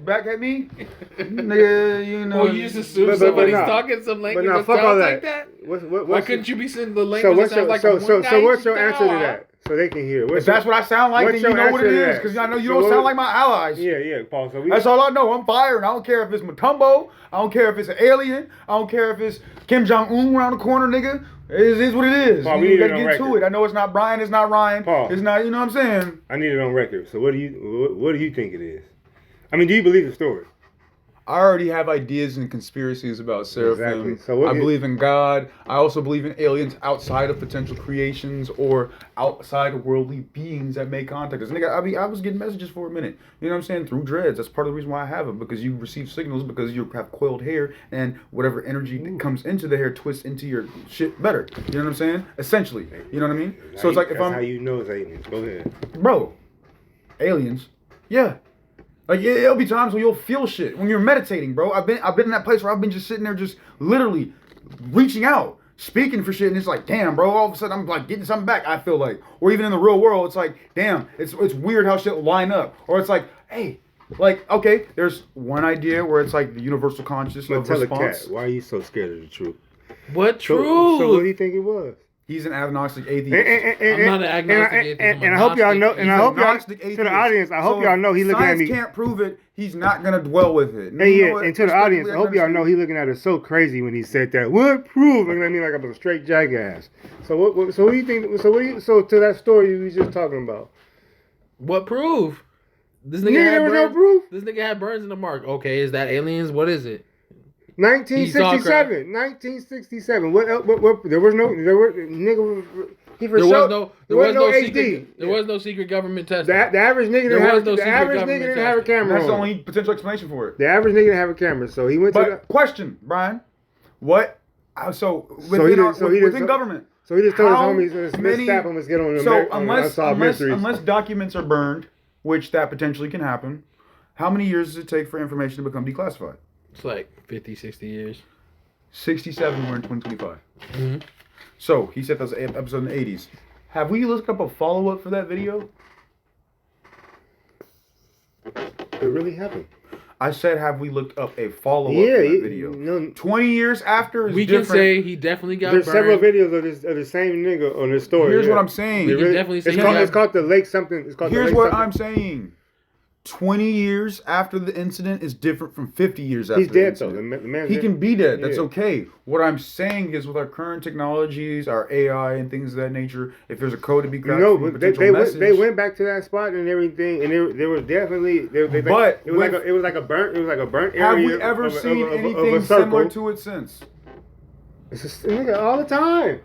back at me, nigga, you know. Oh, you just assume But somebody's nah. talking some language nah, that fuck all sounds that. like that? Why Why couldn't you be saying the So language that what's sounds your like so what's your answer to that? So they can hear. If that's what I sound like, what's then you your know what it answer to is. that? Because I know you So don't what- sound like my allies. Yeah, Paul. So we. That's all I know. I'm firing. I don't care if it's Matumbo. I don't care if it's an alien. I don't care if it's Kim Jong-un around the corner, nigga. It is what it is. Paul, we You need it gotta on get to record. it. I know it's not Brian. It's not Ryan. Paul. It's not, you know what I'm saying? I need it on record. So what do you think it is? I mean, do you believe the story? I already have ideas and conspiracies about Seraphim. Exactly. So what I is- believe in God. I also believe in aliens outside of potential creations or outside of worldly beings that may contact us. Nigga, I was getting messages for a minute. You know what I'm saying? Through dreads. That's part of the reason why I have them, because you receive signals because you have coiled hair and whatever energy that comes into the hair twists into your shit better. You know what I'm saying? Essentially. You know what I mean? So it's like if that's I'm how you know it's aliens. Go ahead. bro, aliens, yeah. Like it'll be times when you'll feel shit when you're meditating, bro. I've been in that place where I've been just sitting there, just literally reaching out, speaking for shit, and it's like, damn, bro. All of a sudden, I'm like getting something back. I feel like, or even in the real world, it's like, damn, it's weird how shit line up, or it's like, hey. Like, okay, there's one idea where it's like the universal consciousness of tell response. the cat, why are you so scared of the truth? What truth? So what do you think it was? He's an agnostic atheist. I'm not an agnostic atheist. And I hope y'all know. And I hope y'all to atheist. the audience. I hope y'all know he looking at me. Science can't prove it. He's not gonna dwell with it. And yeah, and to the audience, I hope y'all know he looking at it so crazy when he said that. What proof? Looking at me like I'm a straight jackass. So what? So what do you think? So to that story you was just talking about. What proof? This nigga There was no proof. This nigga had burns in the mark. Okay, is that aliens? What is it? 1967. 1967. What? There was no. There were nigga. He for There sure, was no HD. secret. There was no secret government testing. The average nigga There didn't have was no the secret average nigga government didn't have a testing. camera. That's the on. only potential explanation for it. The average nigga didn't have a camera, so he went to But question, Brian, what? So he within government. So he just told his how homies, let's many- stop him, let's get on the So unsolved mysteries. unless documents are burned, which that potentially can happen, how many years does it take for information to become declassified? It's like 50, 60 years. 67. We're in 2025. Mm-hmm. So he said that was an episode in the 80s. Have we looked up a follow-up for that video? It really happened. I said, have we looked up a follow-up Yeah, for that video? no. 20 years after is We different. can say he definitely got There's burned. several videos of the same nigga on this story. Here's yeah. what I'm saying. We can definitely say it's called the Lake something. It's called Here's the Lake what something. I'm saying. 20 years after the incident is different from 50 years after He's the dead though. incident. The man's He dead. can be dead. That's Yeah. okay. What I'm saying is with our current technologies, our AI and things of that nature, if there's a code to be cracked, No, from a but potential message, they went back to that spot and everything, and there was definitely But it was like a burnt area. have we ever seen anything similar to it since? It's just, nigga, all the time.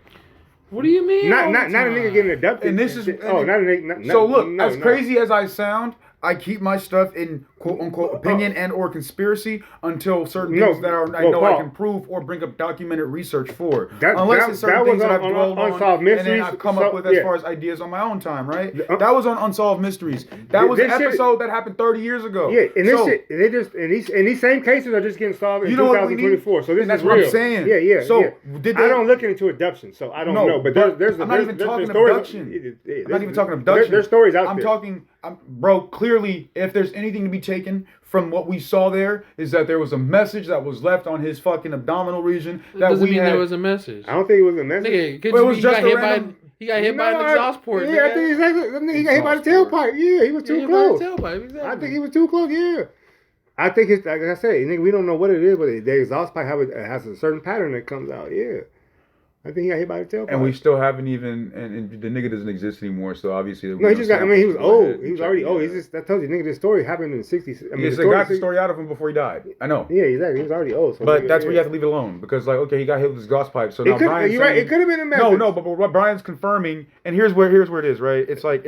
What do you mean? Not all a the nigga time? getting abducted. And this is- not a nigga. So look, as crazy as I sound, I keep my stuff in quote unquote opinion and or conspiracy until certain things that I know I Paul. can prove or bring up documented research for. That Unless it's certain was things that I've on dwelled on Unsolved and then Mysteries, I've come up with as yeah. far as ideas on my own time, right? The- That was on Unsolved Mysteries. That was an This shit- episode that happened 30 years ago. Yeah, and this So, shit, they just and these same cases are just getting solved in You know what we need? 2024. So this And that's is what real. I'm saying. Yeah. So, yeah. did I they- don't look into abduction, so I don't No, know. But but there's I'm not even talking stories, abduction. I'm not even talking abduction. There's stories out I'm there. talking, bro. Clearly, if there's anything to be taken from what we saw there, is that there was a message that was left on his fucking abdominal region That that doesn't we mean had. there was a message. I don't think it was a message. Nigga, could Well, it you was mean just he a got hit by random- he got hit by an exhaust port. Yeah, I think exactly. I think he got hit by the Exhaust tailpipe. Yeah, he was too close. I think he was too close. Yeah. I think it's like I said, nigga. We don't know what it is, but the exhaust pipe has a certain pattern that comes out. Yeah. I think he got hit by the tailpipe. And we still haven't even, and the nigga doesn't exist anymore. So obviously, No, he just got. I mean, he was Go old. ahead He was and already check old. it He's out. just. I told you, nigga. This story happened in the '60s. I mean, Yes, the they got the story. story out of him before he died. I know. Yeah, exactly. He was already old. So But nigga, that's where you yeah. have to leave it alone because, like, okay, he got hit with his exhaust pipe. So It now could. Brian's You're right. saying- It could have been a message. No, but what Brian's confirming, and here's where it is, right? It's like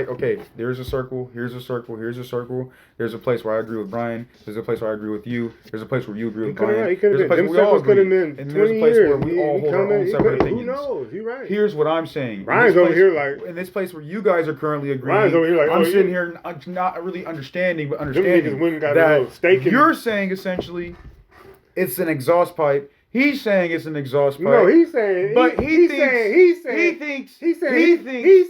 okay, there's a circle, here's a circle, here's a circle. There's a place where I agree with Brian. There's a place where I agree with you. There's a place where you agree with Brian. It could have There's a been. place Them where we all circles could agree. have been And 20 there's a place years. where we all hold our own separate Who opinions. knows? You're right. Here's what I'm saying. In Brian's this over place- here like- in this place where you guys are currently agreeing. Brian's over here like, I'm oh, sitting yeah. here not really understanding, but niggas understanding went and got a little that steak and- you're saying essentially it's an exhaust pipe. He's saying it's an exhaust pipe. No, he's saying. But he's saying. He's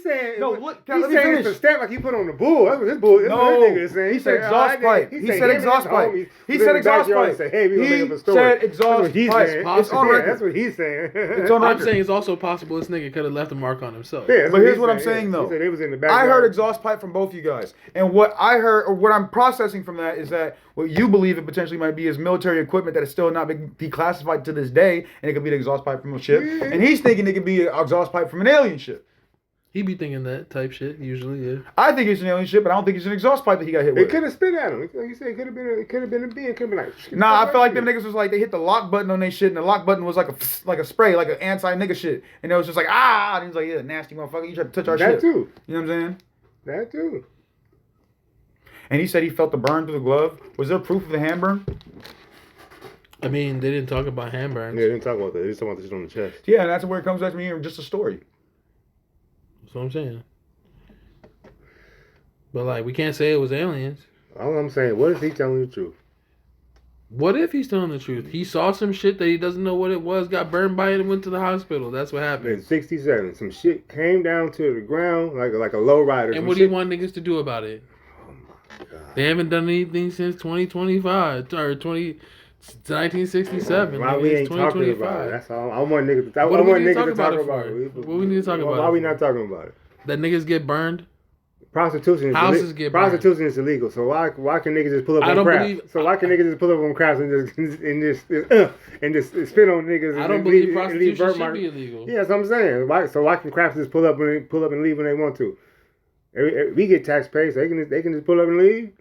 saying. No, look, He's let me saying finish. it's a stamp like he put on the bull. That's what this bull. That's what No, this nigga is saying. he He's said saying, exhaust pipe. He said exhaust pipe. He said exhaust pipe. Say, hey, we gonna He make up a story. said That's exhaust what he's pipe. saying. It's on Yeah, record. that's what he's saying. It's on I'm record. saying it's also possible this nigga could have left a mark on himself. Yeah, that's But here's he's what I'm saying yeah. though. He said it was in the I backyard. heard exhaust pipe from both you guys, and what I heard, or what I'm processing from that, is that what you believe it potentially might be is military equipment that is still not been declassified to this day, and it could be the exhaust pipe from a ship, Yeah. and he's thinking it could be an exhaust pipe from an alien ship. He be thinking that type shit usually. Yeah. I think it's an alien ship, but I don't think it's an exhaust pipe that he got hit It with. could have spit at him. Like you said, it could have been. It could have been a bee. It could have been like. Nah, I feel like them niggas was like they hit the lock button on their shit, and the lock button was like a spray, like an anti-nigga shit, and it was just like and he was like, yeah, nasty motherfucker, you tried to touch our That shit. too. You know what I'm saying? That too. And he said he felt the burn through the glove. Was there proof of the hand burn? I mean, they didn't talk about hand burns. Yeah, they didn't talk about that. They just talked about the shit on the chest. Yeah, and that's where it comes back to me, just a story. That's what I'm saying. But like, we can't say it was aliens. All I'm saying, what if he telling the truth? What if he's telling the truth? He saw some shit that he doesn't know what it was, got burned by it, and went to the hospital. That's what In happened. '67, some shit came down to the ground like a low rider. And some what do you shit. want niggas to do about it? Oh my God. They haven't done anything since 2025 or 1967. Why nigga. we It's ain't talking about it? 2025. That's all. I want niggas to, What do we need to talk talk about about it it. for? What we need to talk about Why it we for? not talking about it? That niggas get burned. Prostitution is Houses get burned. prostitution is illegal. So why can niggas just pull up I on don't crap? believe- So why can niggas just pull up on crap and just spit on niggas? I and don't leave- believe and leave prostitution burnt should mark- be illegal. Yeah, that's what I'm saying. Why can crafts just pull up and leave when they want to? We get tax paid, so they can just pull up and leave.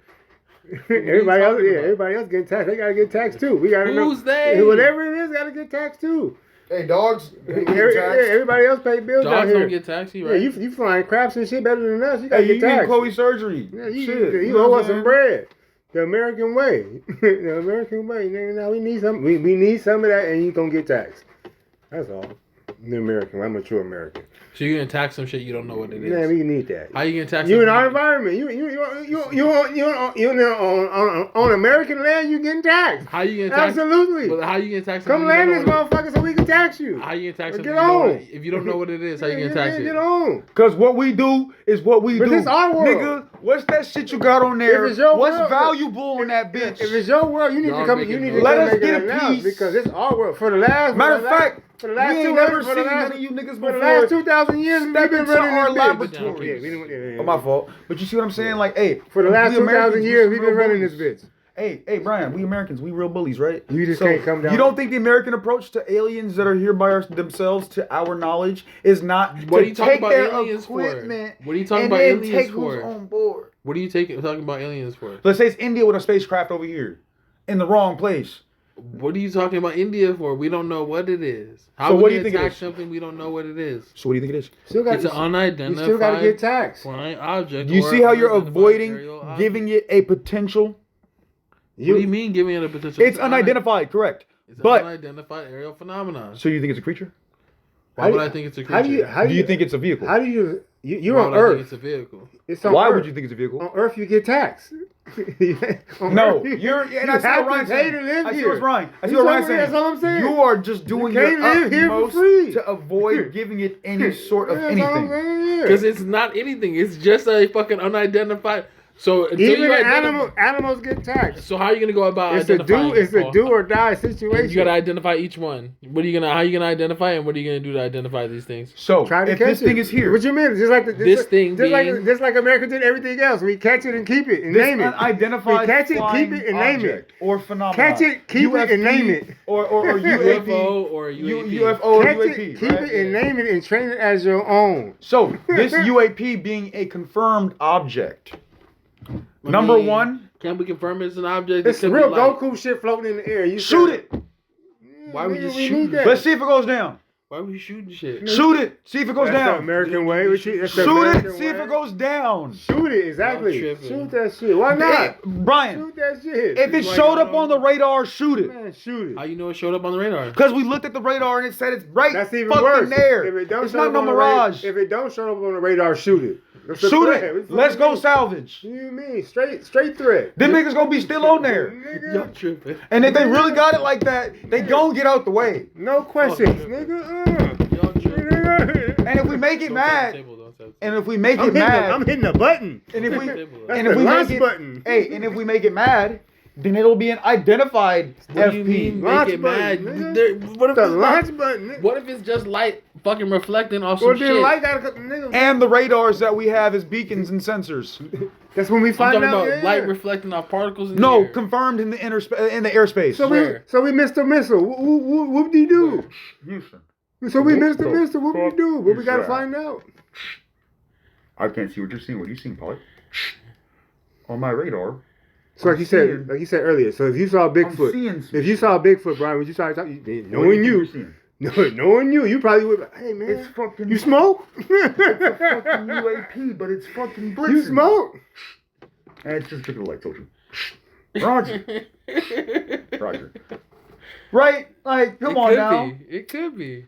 Everybody else, talking about? everybody else getting taxed. They gotta get taxed too. We gotta know. Who's they? Whatever it is, gotta get taxed too. Hey, dogs. Everybody else pay bills out Dogs here. don't get taxi, Yeah, right? you flying craps and shit better than us. You gotta Hey, you get getting taxed. Chloe surgery. Yeah, you Shit. owe us some bread. The American way. The American way. Nigga, now we need some. We need some of that, and you gonna get taxed. That's all. The American way. I'm a true American. So you're gonna tax some shit you don't know what it is. Man, we need that. How you gonna tax? You in something our environment. You on American land. You getting taxed. How you gonna tax? Absolutely. But how you gonna tax? Come something land you this don't know what motherfucker so we can tax you. How you gonna tax? Get something you don't on. know- If you don't know what it is, how you gonna tax it? Get on. Because what we do is what we But do. this our world. Nigga, what's that shit you got on there? If it's your What's world, valuable in that bitch? If it's your world, you need Y'all to come. make You it need known. to Let come us make get an a announcement piece. because it's our world. For the last Matter of fact, for the last we ain't 200 never for the seen last- none of you niggas for the before. last 2,000 years, we've Step been into running our this bitch. laboratory. Yeah, we didn't- Oh, my fault. But you see what I'm saying? Like, hey, For the last we 2,000 Americans, years, we we've been real running this bullies. bitch. Hey, Brian, we Americans, we real bullies, right? You just can't come down. You don't think the American approach to aliens that are here by themselves, to our knowledge, is not What are to you talking take about their aliens for? equipment What are you talking and about then aliens take for? who's on board? What are you talking about aliens for? Let's say it's India with a spacecraft over here, in the wrong place. What are you talking about India for? We don't know what it is. How So we what do you gonna think it tax is? something we don't know what it is? So what do you think it is? Still got, It's an you unidentified still got to get taxed. flying object. Do you or see how you're unidentified avoiding aerial object. giving it a potential? What do you mean giving it a potential? It's unidentified, correct. It's an But unidentified aerial phenomenon. so you think it's a creature? Why would I think it's a creature? How Do you think it's a vehicle? How do you're Why on would I think Earth? it's a vehicle. It's on Why Earth. would you think it's a vehicle? On Earth, you get taxed. On No, Earth, you're. And I see have what Ryan's to pay saying. to live I see here. what's Ryan. I see You what tell Ryan's me saying. that's all I'm saying. You are just doing You your can't live here for utmost free. to avoid giving it any sort of That's all I'm anything. saying, yeah. Because it's not anything. It's just a fucking unidentified. So until Even you the identify, animals get taxed. So how are you gonna go about It's a identifying? do. It's a Paul? do or die And situation. you gotta identify each one. What are you gonna? How are you gonna identify? And what are you gonna do to identify these things? So Try to if catch this it. thing is here, What you mean? Just like This thing just like America did everything else. We catch it and keep it and this name it. unidentified We catch it, flying keep it, and name object it. or phenomenon. Catch it, keep it, and name it. Or UAP. UFO or UAP. UFO or Catch UAP. it, keep right? it, and name it, and train it as your own. So this UAP being a confirmed object. I Number mean, one, can we confirm it's an object? It's It could be real light. Goku shit floating in the air. You shoot said- it. Why we Nigga, just need shooting? that. Let's see if it goes down. Why are we shooting shit? Shoot it. See if it goes That's the down. American way. That's the Shoot American it. See if way. it goes down. Shoot it, exactly. tripping. Shoot that shit. Why Hey, not? Brian, Shoot that shit. if it Like, showed up on the radar, shoot it. Man, shoot it. How you know it showed up on the radar? Because we looked at the radar and it said it's right That's even fucking worse. there. If it don't It's show not up no on the mirage. If it don't show up on the radar, shoot it. That's a Shoot threat. it. Let's go salvage. What do you mean? Straight threat. Them niggas gonna be still on there. Nigga. Y'all tripping. And if they really got it like that, they gon' get out the way. No questions, Oh, nigga. Y'all tripping. And if we make it Don't tap the mad, table, don't tap the and if we make I'm it mad, hitting a button. and if we That's and if the we launch make it, button. hey, and if we make it mad, then it'll be an identified What do you mean FP. Launch make it button, mad? nigga. There- What if The it's launch not- button. Nigga. What if it's just light fucking reflecting off Or some did shit? light gotta nigga? And the radars that we have as beacons and sensors. That's when we I'm find talking out. about yeah. light reflecting off particles in the No, air. confirmed in the in the airspace. So we missed the missile. Whoop de doo. Houston. So we missed the missile. Whoop de doo. But we gotta find out. I can't see what you're seeing. What are you seeing, Polly? On my radar. So like you said earlier. So if you saw Bigfoot, seeing some if you saw Bigfoot, Brian, would you start talking? Knowing you, knowing you probably would. Hey man, It's fucking. you smoke? fucking UAP, but it's fucking blitzing. You smoke? And it's just looking like social. Roger. Roger. Right? Like, come on now. It could be.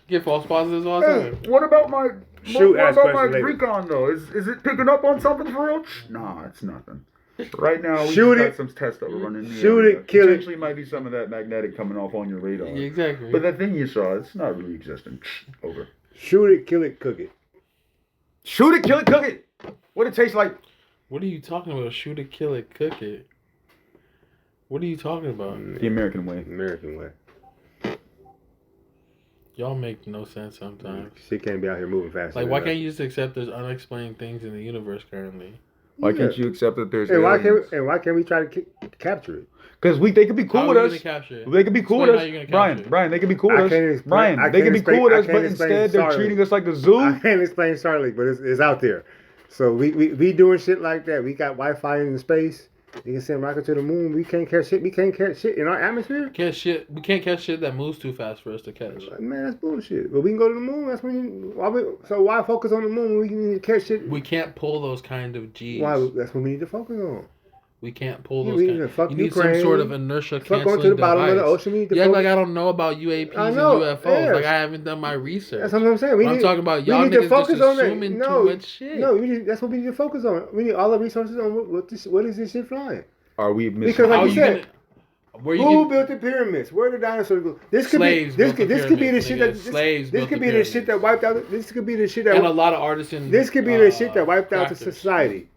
Get false positives all Hey, the time. what about my Shoot, what ask about my questions later. recon though? Is it picking up on something for real? Nah, it's nothing. Right now, we Shoot got it. some tests that we're running. Shoot it, kill it. Potentially might be some of that magnetic coming off on your radar. Yeah, exactly. But that thing you saw, it's not really existing. Over. Shoot it, kill it, cook it. Shoot it, kill it, cook it. What it tastes like? What are you talking about? Shoot it, kill it, cook it. What are you talking about? The American way. American way. Y'all make no sense sometimes. Shit can't be out here moving fast. Like, why can't you just accept there's unexplained things in the universe currently? Why can't you accept that there's And aliens? why can't we try to capture it? Because they could be cool How with are you us. gonna capture it? They could be cool Explain with how you're us. gonna capture it. Brian, they could be cool I with can't us. explain- Brian, I they could can't be explain- cool with I us, but can't explain instead they're Starlink. treating us like the zoo. I can't explain Starlink, but it's out there. So we doing shit like that. We got Wi-Fi in space. We can send rockets to the moon. We can't catch shit. We can't catch shit in our atmosphere. We can't catch shit that moves too fast for us to catch. Man, that's bullshit. But we can go to the moon. That's when. Why focus on the moon when we can catch shit? We can't pull those kind of G's. Why? That's what we need to focus on. We can't pull Yeah, those we kind. need to fuck You need Ukraine, some sort of inertia Fuck canceling going to the bottom device. of the ocean. We need to You act focus. like I don't know about UAPs I know, and UFOs. yes. Like I haven't done my research. That's what I'm saying. I'm talking about y'all we need to niggas focus just on that. assuming No, too much shit. No, that's what we need to focus on. We need all the resources on what is this shit flying? Are we missing? Because like How you you said, gonna? Where you who gonna- built the pyramids? Where did the dinosaurs go? This could Slaves be built the this could be the pyramids, shit nigga. that Slaves this built could the be the shit pyramids. that wiped out. This could be the shit that and a lot of artisan. this could be the shit that wiped out the factors. society.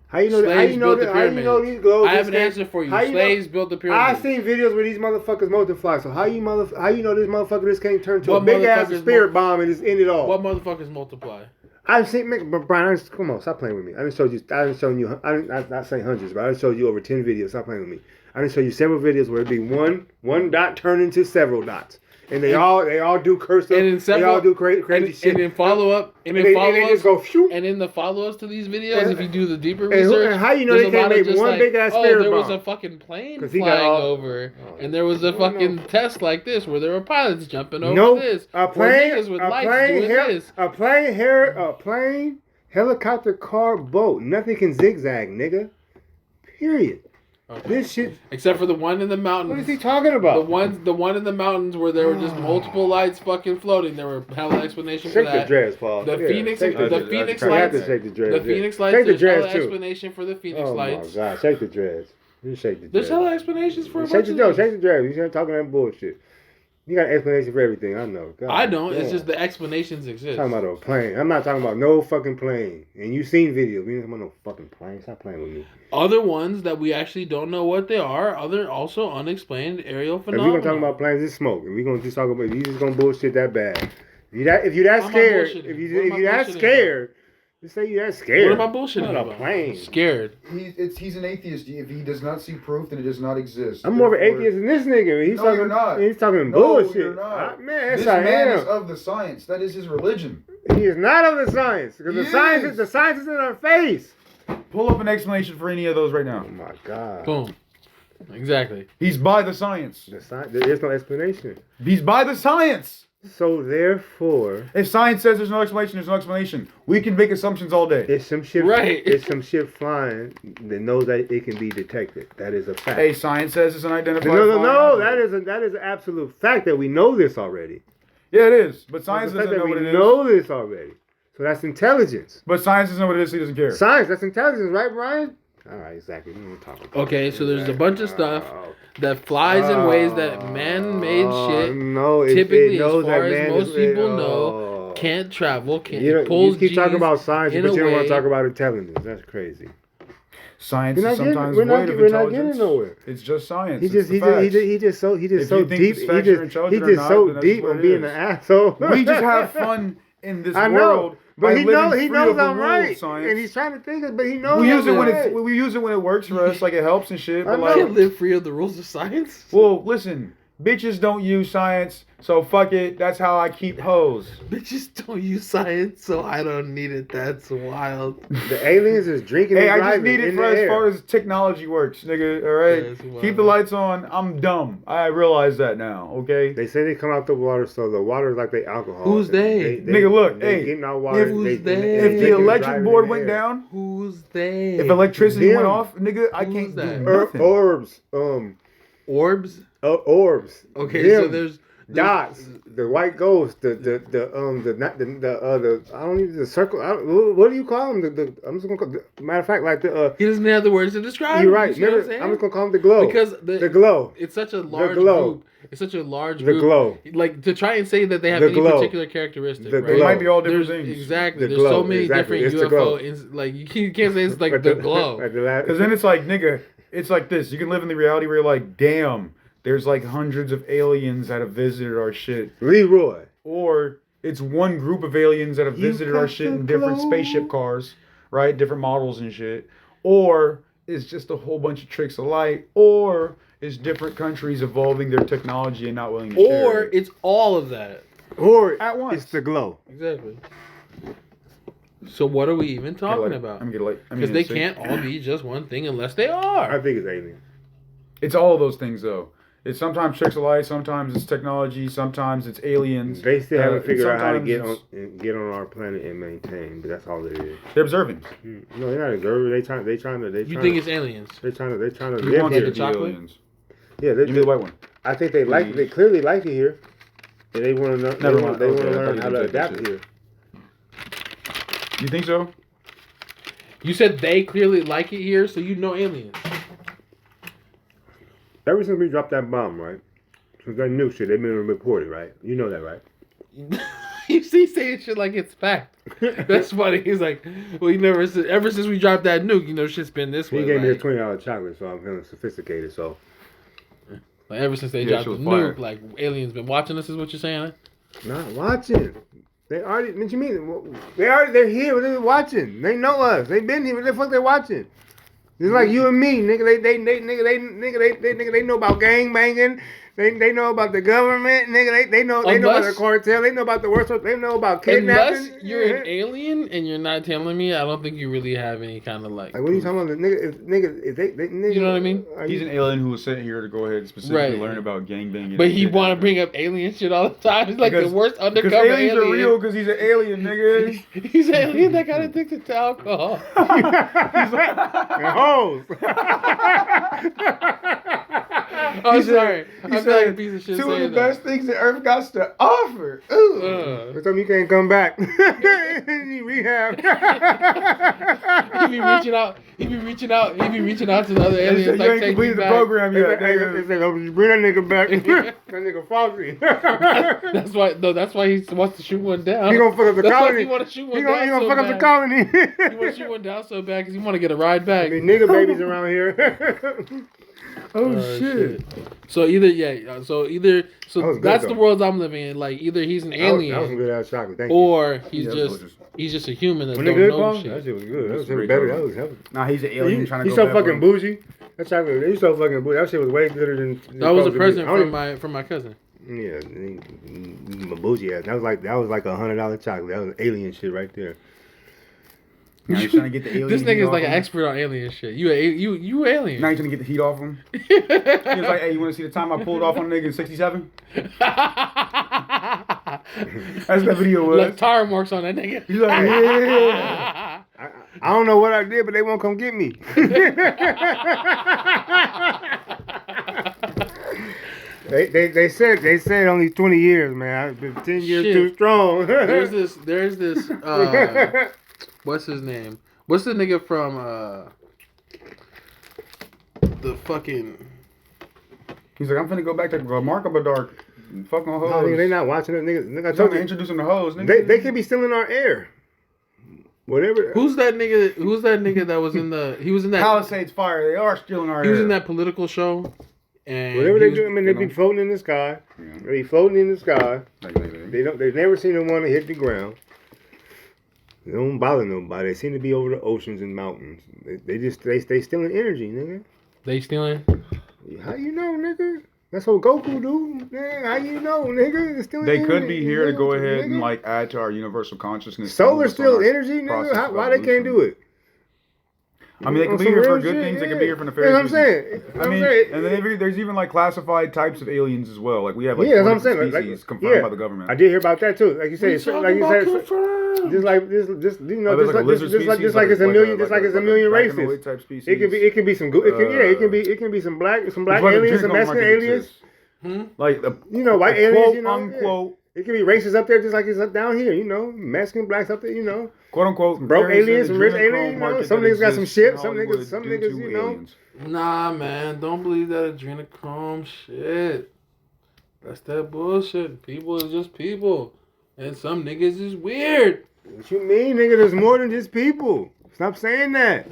How you know? How Slaves you know? built the How you know pyramids. these globes? I have an this answer for you. How know- Slaves built the I pyramids. seen videos where these motherfuckers multiply. So how you know this motherfucker can't turn to a What big ass motherfuckers spirit bomb and just end it all? What motherfuckers multiply? I've seen, but Brian, come on, stop playing with me. I didn't show you. I didn't show you. I didn't not saying hundreds, but I didn't show you over 10 videos. Stop playing with me. I didn't show you several videos where it'd be one dot turn into several dots, and they all do cursive. And in several, they all do crazy shit. And in follow up, and and in they follow just go phew. and in the follow ups to these videos, And- if you do the deeper and research, how you know there's they a can't lot of make just one like, big ass oh, spirit there was bomb? a fucking plane 'Cause he got flying all- over, and there was a fucking test like this where there were pilots jumping over Nope. this. A or plane, niggas with a lights plane, doing this. a plane, helicopter, car, boat. Nothing can zigzag, nigga. Period. Okay. This shit. Except for the one in the mountains. What is he talking about? The one in the mountains where there were just multiple lights fucking floating. There were hella explanation for Shake the that. dreads, Paul. The Yeah, Phoenix, shake the dreads. Phoenix You have lights, to shake the dreads. the Phoenix lights. Shake the There's hella dreads too. explanation for the Phoenix Oh lights. my god, shake the dreads. You shake the dreads. There's hella explanations for a Shake bunch the of dreads. things. Shake the dreads. You ain't talking that bullshit. You got an explanation for everything. I know. God, I don't. It's damn. just the explanations exist. Talking about a plane. I'm not talking about no fucking plane. And you seen videos. We ain't talking about no fucking plane. Stop playing with me. Other ones that we actually don't know what they are. Other also unexplained aerial If we're phenomena. gonna talk about planes, it's smoke. And we're gonna just talk about you just gonna bullshit that bad. If you that Why am I scared, bullshitting? if What you am I that bullshitting scared, just say you that scared. What am I bullshitting Not about? a plane. Scared. He's an atheist. If he does not see proof, then it does not exist. I'm more of an Therefore- atheist than this nigga. He's No, talking. you're not. He's talking No, bullshit. you're not. Man, yes This I man am. is of the science. That is his religion. He is not of the science because He the science is. is in our face. Pull up an explanation for any of those right now. Oh my god. Boom. Exactly. He's by the science. The science, there's no explanation. He's by the science. So therefore, If science says there's no explanation, there's no explanation. We can make assumptions all day. it's some shit. Right. It's some shit flying that knows that it can be detected. That is a fact. Hey, science says it's an identified. no. flying object. That is an absolute fact that we know this already. Yeah, it is. But It's science the fact doesn't know that what we it is. know this already. So that's intelligence. But science doesn't know what it is, so he doesn't care. Science, that's intelligence, right, Brian? All right, exactly. We don't talk about Okay, so there's a bunch of stuff Oh. that flies in ways that man-made shit No, typically, it knows as far that as man most is- people know, oh. can't travel, can't You pull keep talking Gs about science, in but a you don't want way- to talk about intelligence. That's crazy. Science We're not is getting- sometimes we're not void get- of we're not intelligence. getting nowhere. It's just science. He It's just the so facts. deep. If He you just think so these facts are intelligent or not, so then that's deep what on it being is. an asshole. We just have fun in this I know, world. but by he living knows free I'm of the rules, right, science. and he's trying to think of, but he knows we use it I'm when right. we use it when it works for us, like it helps and shit. I But know. I like, can't live free of the rules of science. well, listen, bitches don't use science, so fuck it. That's how I keep hoes. Bitches don't use science, so I don't need it. That's wild. The aliens is drinking Hey, and I just driving need it in for the as air. far as technology works, nigga. All right, That's wild. keep the lights on. I'm dumb. I realize that now. Okay. They say they come out the water, so the water is like they alcohol. Who's they? Nigga, look, they hey, getting out water. if- who's they? they If the drinking and electric driving board in the went air. down, Who's they? if electricity Them. went off, nigga, I Who's can't that? do nothing. Orbs, Orbs? orbs. Okay, so Them. dots, the white ghost, the I don't need the circle. What do you call them? I'm just gonna call. Matter of fact, like the. He doesn't have the words to describe. You're right. You know what I'm I'm saying? just gonna call them the glow. Because the glow. It's such a large glow. group. It's such a large The group. glow. Like to try and say that they have The any glow. particular characteristic. The right? It might be all different There's- things. Exactly. The There's so glow, many exactly. different It's the glow. UFO. Like you can't say it's like the glow. Because then it's like, nigga, it's like this. You can live in the reality where you're like, damn, there's like hundreds of aliens that have visited our shit. Leroy. Or it's one group of aliens that have You visited our got shit the in different glow. spaceship cars, right? Different models and shit. Or it's just a whole bunch of tricks of light. Or it's different countries evolving their technology and not willing to share Or it. it's all of that. Or At once. it's the glow. Exactly. So what are we even talking about? I'm gonna like, Because they can't all be just one thing unless they are. I think it's alien. It's all of those things though. It's sometimes tricks of light, sometimes it's technology, sometimes it's aliens. They still haven't figured out how to sometimes get on our planet and maintain, but that's all it is. They're observing. No, they're not observing. They trying to. You think it's aliens? They're trying to You live want here. it to be chocolate? aliens. Yeah, Give me the white one. I think they like. They clearly like it here, and they want to know. Never They mind. want to Okay, I thought learn you how were to taking adapt shit. here. You think so? You said they clearly like it here, so you know aliens. Ever since we dropped that bomb, right? Since that new shit, they've been reported, right? You know that, right? You see, saying shit like it's fact. That's funny. He's like, well, you never. Ever since we dropped that nuke, you know, shit's been this way. He gave me a like, $20 chocolate, so I'm feeling sophisticated. So like, ever since they Yeah, dropped she the was fire. nuke, like aliens been watching us. Is what you're saying? not watching. They already. What you mean? They're here. But they're watching. They know us. They been here. What the fuck they watching? It's like you and me, nigga. They know about gang banging. They know about the government, nigga. They know about the Unless- cartel. They know about the worst. They know about kidnapping. Unless you're an alien and you're not telling me, I don't think you really have any kind of like. Like, what are you talking about? Nigga, if they nigga, You know what I mean? are He's you- an alien who was sent here to go ahead and specifically Right. learn about gangbanging. But he want to bring up alien shit all the time. He's like the worst Because undercover aliens alien. are real because he's an alien, nigga. He's an alien that got addicted to alcohol. And hoes. I'm sorry. I He feel like a said, piece of shit two of the saying best things that Earth got to offer. Ooh. that. Tell me you can't come back. You rehab. He be reaching out. He be reaching out to the other He aliens. said, you Like, ain't take completed me the back. program They yet. say, nigga. oh, you bring that nigga back. That nigga Foxy. That's why. No, that's why he wants to shoot one down. He gonna fuck up the That's why colony. he want to shoot one He down. gonna so fuck up the bad. colony. He want to shoot one down so bad because he want to get a ride back. I mean, nigga babies around here. Oh, shit. So either so That was good, that's though. the world I'm living in. Like either he's an That was some alien good ass chocolate. Thank you. or he's Yeah, that was delicious. he's just a human that When don't it good, know Paul? That shit. shit was good. That was That's better. great, That was heavy. Nah, he's an alien trying to He's go so back fucking on- bougie. That chocolate, he's so fucking bougie. That shit was way gooder than. That was a supposed to be. present I don't from my cousin. Yeah, my bougie ass. That was like $100 chocolate. That was alien shit right there. Now he's trying to get the alien. This heat nigga's off like an him. expert on alien shit. You alien. Now he's trying to get the heat off him. He was like, hey, you want to see the time I pulled off on a nigga in 67? That's that video was. Left tire marks on that nigga. He's like, yeah. I don't know what I did, but they won't come get me. They said only 20 years, man. I've been 10 years Shit. too strong. There's this what's his name? What's the nigga from the fucking He's like, I'm finna go back to Remarkable Dark and fuck on hoes. No, nigga, they not watching it, nigga. I I'm told trying to you, introduce him to hoes, nigga. they could be stealing our air. Whatever. Who's that nigga that was in the he was in that Palisades Fire, they are stealing our he was air. in that political show and Whatever he they was- do, I mean, they be floating in the sky. They be floating in the sky. Like, They've never seen one hit the ground. They don't bother nobody. They seem to be over the oceans and mountains. They stealing energy, nigga. they stealing. How you know, nigga? That's what Goku do. Man, how you know, nigga? They're stealing They energy, could be here to go nigga. ahead and like add to our universal consciousness. Solar Focus on still our energy, nigga. process of Why they can't do it? I mean, they On could be some here for real good shit, things. They yeah. could be here for That's nefarious what I'm saying. reasons. That's what I I'm mean, saying. and then there's even like classified types of aliens as well. Like we have like Yeah, that's what I'm 40 saying. species Like, confirmed yeah. by the government. I did hear about that too. Like you said, We talking like you about said, confirmed. just like this, you know, Oh, there's just like a lizard just like species, it's a million, just like it's a million like a races. type species. It can be some good. It can be some black It's like a aliens, drink some on the Mexican market aliens. exists. Like the white the aliens, quote unquote. It can be races up there just like it's up down here, Mexican, blacks up there, Quote unquote broke aliens, some rich adrenochrome aliens, market Some that niggas got some exists shit, in some Hollywood niggas, due to aliens. Nah, man, don't believe that adrenochrome shit. That's that bullshit. People is just people, and some niggas is weird. What you mean, nigga? There's more than just people. Stop saying that.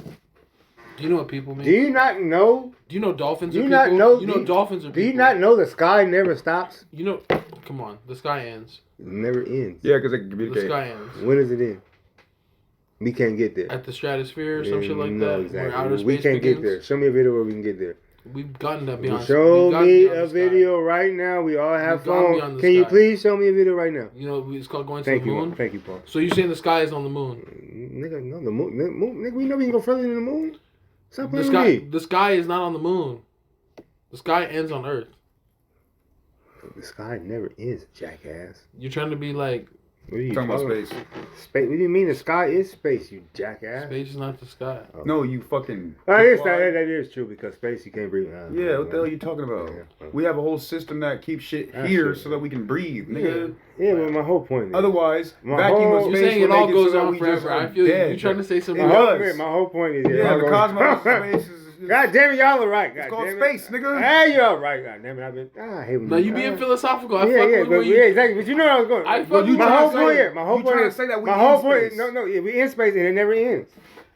Do you know what people mean? Do you not know? Do you know dolphins Do are you people? not know? You know dolphins are people. Do you not know the sky never stops? You know, come on, the sky ends. It never ends. Yeah, because they can The communicate. sky ends. When does it end? We can't get there. At the stratosphere or some shit like No, that. exactly. Where outer We space can't begins. get there. Show me a video where we can get there. We've gotten to beyond. Show we've gotten me beyond a the sky. video right now. We all have We've gone phones. beyond the Can you sky. please show me a video right now? You know, it's called going to Thank the you, moon. Paul. Thank you, Paul. So you're saying the sky is on the moon? Nigga, no, the moon. Nigga, we know we can go further than the moon. Stop The playing sky, with me. the sky is not on the moon. The sky ends on Earth. The sky never ends, jackass. You're trying to be like What are you Talking about space. Space. What do you mean the sky is space, you jackass? space is not the sky. No, you fucking. That is true because space you can't breathe. Yeah, what the hell are you talking about? Yeah. We have a whole system that keeps shit That's here true. so that we can breathe, nigga. Yeah, but my whole point is. Otherwise, My vacuum of whole- space You're saying will it all make goes so that on we just forever. are I feel you. dead. You're trying to say It something. does. My whole point is. Yeah, the cosmos space is. God damn it, y'all are right. God It's called damn space, it. nigga. Hey, y'all right. God damn it, I hate when No, you being philosophical. I Yeah, fuck yeah, with but where you. yeah, exactly. But you know where I was going. I fuck But you with my trying whole to point say- is, my whole you point trying is, to say that we my in whole point is, space. no, yeah, we in space and it never ends.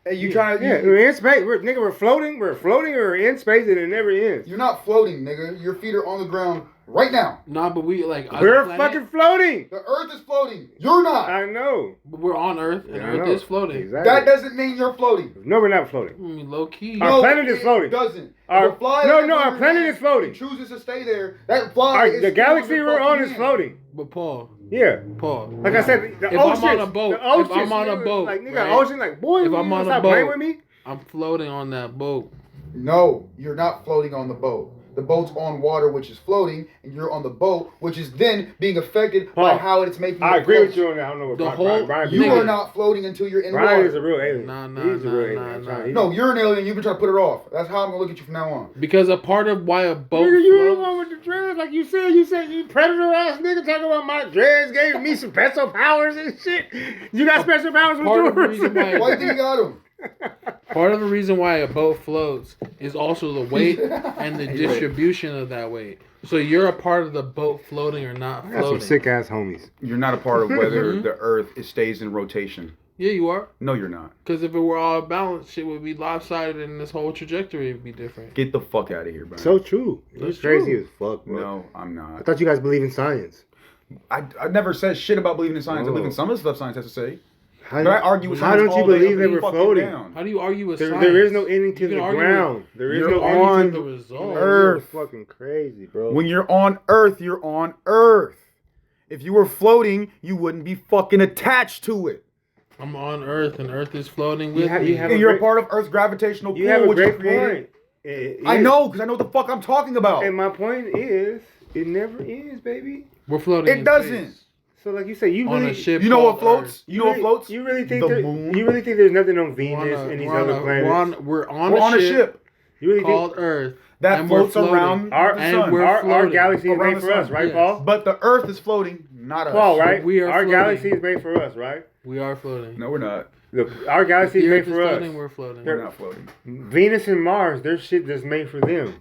Hey, you trying to? Yeah, we're in space. We're floating. We're floating or in space and it never ends. You're not floating, nigga. Your feet are on the ground right now. Nah, but we like. We're planet, fucking floating. The Earth is floating. You're not. I know. But we're on Earth, and Yeah, I Earth know. is floating. Exactly. That doesn't mean you're floating. No, we're not floating. Low key. Our planet is floating. It doesn't. Our- If a fly no, lands no, on our your planet hand is floating. and chooses to stay there. That fly is The still galaxy your we're on fucking is hand. floating. But Paul, Yeah. Paul. Like I said, the If ocean. I'm on a boat, the ocean, if I'm on a nigga, boat, like nigga, right? ocean, like boy, If you I'm gonna on a stop playing boat, with me. I'm floating on that boat. No, you're not floating on the boat. The boat's on water, which is floating, and you're on the boat, which is then being affected by Paul, how it's making. I it agree float. with you on that. I don't know what The Brian, whole- Brian, You Nigga. are not floating until you're in Brian water. is a real alien. Nah, He's a real alien. nah. No, you're an alien. You've been trying to put it off. That's how I'm gonna look at you from now on. Because a part of why a boat Nigga, you ain't floats. one with the dreads like you said. You said you predator ass nigga talking about my dreads gave me some special powers and shit. You got special powers with part of the yours. reason why- Why do you think you got him? Part of the reason why a boat floats is also the weight and the distribution of that weight. So you're a part of the boat floating or not I got some floating. sick ass homies. You're not a part of whether Mhm. the Earth stays in rotation. Yeah, you are. No, you're not. Because if it were all balanced, shit would be lopsided and this whole trajectory would be different. Get the fuck out of here, bro. So true. That's It's crazy true. as fuck, bro. No, I'm I not. thought you guys believe in science. I never said shit about believing in science. I believe in Oh. some of the stuff science has to say. How, But I argue with how science don't you all day, believe they every were fucking floating? down. How do you argue with science? There is no ending to You the can argue ground. There is You're no argue on with the result. Earth. You're fucking crazy, bro. When you're on Earth, you're on Earth. If you were floating, you wouldn't be fucking attached to it. I'm on Earth and Earth is floating You with have- me. you have And you're a great- part of Earth's gravitational you pull, have a which is great created. point. I know, because I know what the fuck I'm talking about. And my point is, it never ends, baby. We're floating. It in doesn't. space. So, like you said, you On really, a ship. You know what called floats? Earth. You know what floats? You really think The that, moon. you really think there's nothing on We're Venus on a- and these we're on other a- planets? We're on We're a on a ship ship You really called think Earth that and we're floats floating. around our, the and sun. we're our floating galaxy is around made the for us, sun. right, Yes. Paul? But the Earth is floating, not us. Paul, right? We are Our floating. galaxy is made for us, right? We are floating. No, we're not. Look, our galaxy The is made Earth is for us. floating. We're floating. We're not floating. Venus and Mars, their shit that's made for them.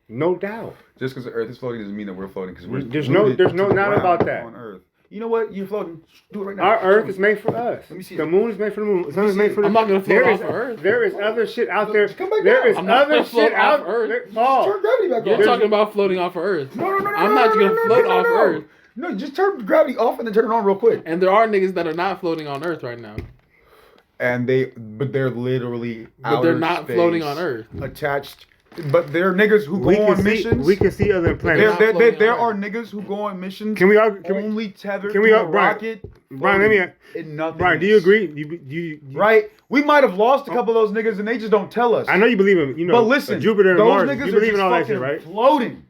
No doubt. Just because the Earth is floating doesn't mean that we're floating. Because There's no rooted doubt to the ground about that. On Earth. You know what? You're floating. Do it right now. Our Earth is made for us. Let me see The it. moon is made for the moon. The sun me is see made it. for the I'm not gonna float There off is- Earth. There is other shit out there. Come back There down. is I'm not other gonna float shit out off Earth. there. Turn Paul, gravity back You're on. talking about floating off of Earth. No. I'm not gonna float off Earth. No, just turn gravity off and then turn it on real quick. And there are niggas that are not floating on Earth right now. But they're literally But they're outer not space, floating on Earth. attached. But there are niggas who we go can on see. missions. We can see other They're planets. not floating There on are niggas who go on missions. Can we all? Can we, only tethered can we to all- a Brian, rocket. Brian, let me. In nothing. Brian, do you agree? You Right? We might have lost a couple of those niggas and they just don't tell us. I know you believe in. You know, But listen, Jupiter and those Mars. niggas You are believe just in all that fucking shit, right? floating.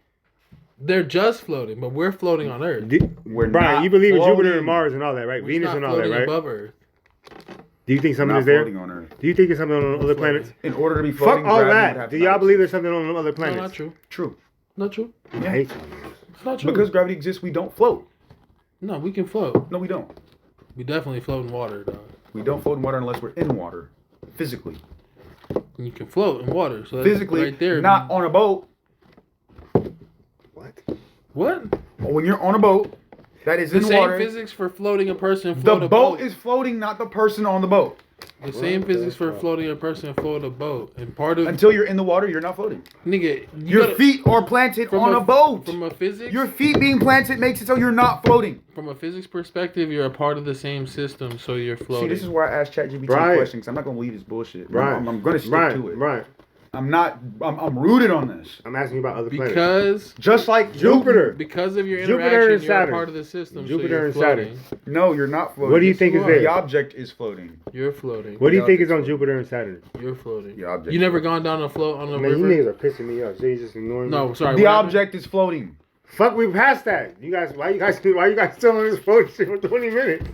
They're just floating, but we're floating on Earth. We're Brian, not you believe in Jupiter floating. and Mars and all that, right? We're Venus not and all that, floating right? above Earth. Do you think something Not is there? floating on Earth. Do you think there's something on other floating. planets? In order to be floating, Fuck all gravity would that. have Do to y'all not believe exist. there's something on other No, planets? not true. True. Not true. I hate y'all niggas. It's not true. Because gravity exists, we don't float. No, we can float. No, we don't. We definitely float in water, dog. We don't float in water unless we're in water. Physically. You can float in water. So that's Physically, right there. not on a boat. What? What? When you're on a boat, that is The in same water. physics for floating a person The float a boat is floating, not the person on the boat. The same What the physics for fuck? floating a person float a boat. And part of Until you're in the water, you're not floating. nigga, you Your gotta- feet are planted from on a boat. From a physics Your feet being planted makes it so you're not floating. from a physics perspective, you're a part of the same system, so you're floating. See, this is where I asked ChatGPT Right. questions. I'm not gonna leave this bullshit. Right. I'm gonna stick right. to it. Right. I'm not. I'm rooted on this. I'm asking you about other planets. because Just like Jupiter. because of your Jupiter interaction, and you're a Saturn. part of the system. Jupiter so you're and Saturn. floating. No, you're not floating. What do you Yes, think is are. there? The object is floating. You're floating. What do you Yeah, think is it's- on Jupiter and Saturn? You're floating. The object. You never gone down a float on a Man, you river? niggas are pissing me off. So you just ignoring me? No, sorry. The what happened? object is floating. Fuck, we passed that. You guys, why you guys still on this phone shit for 20 minutes?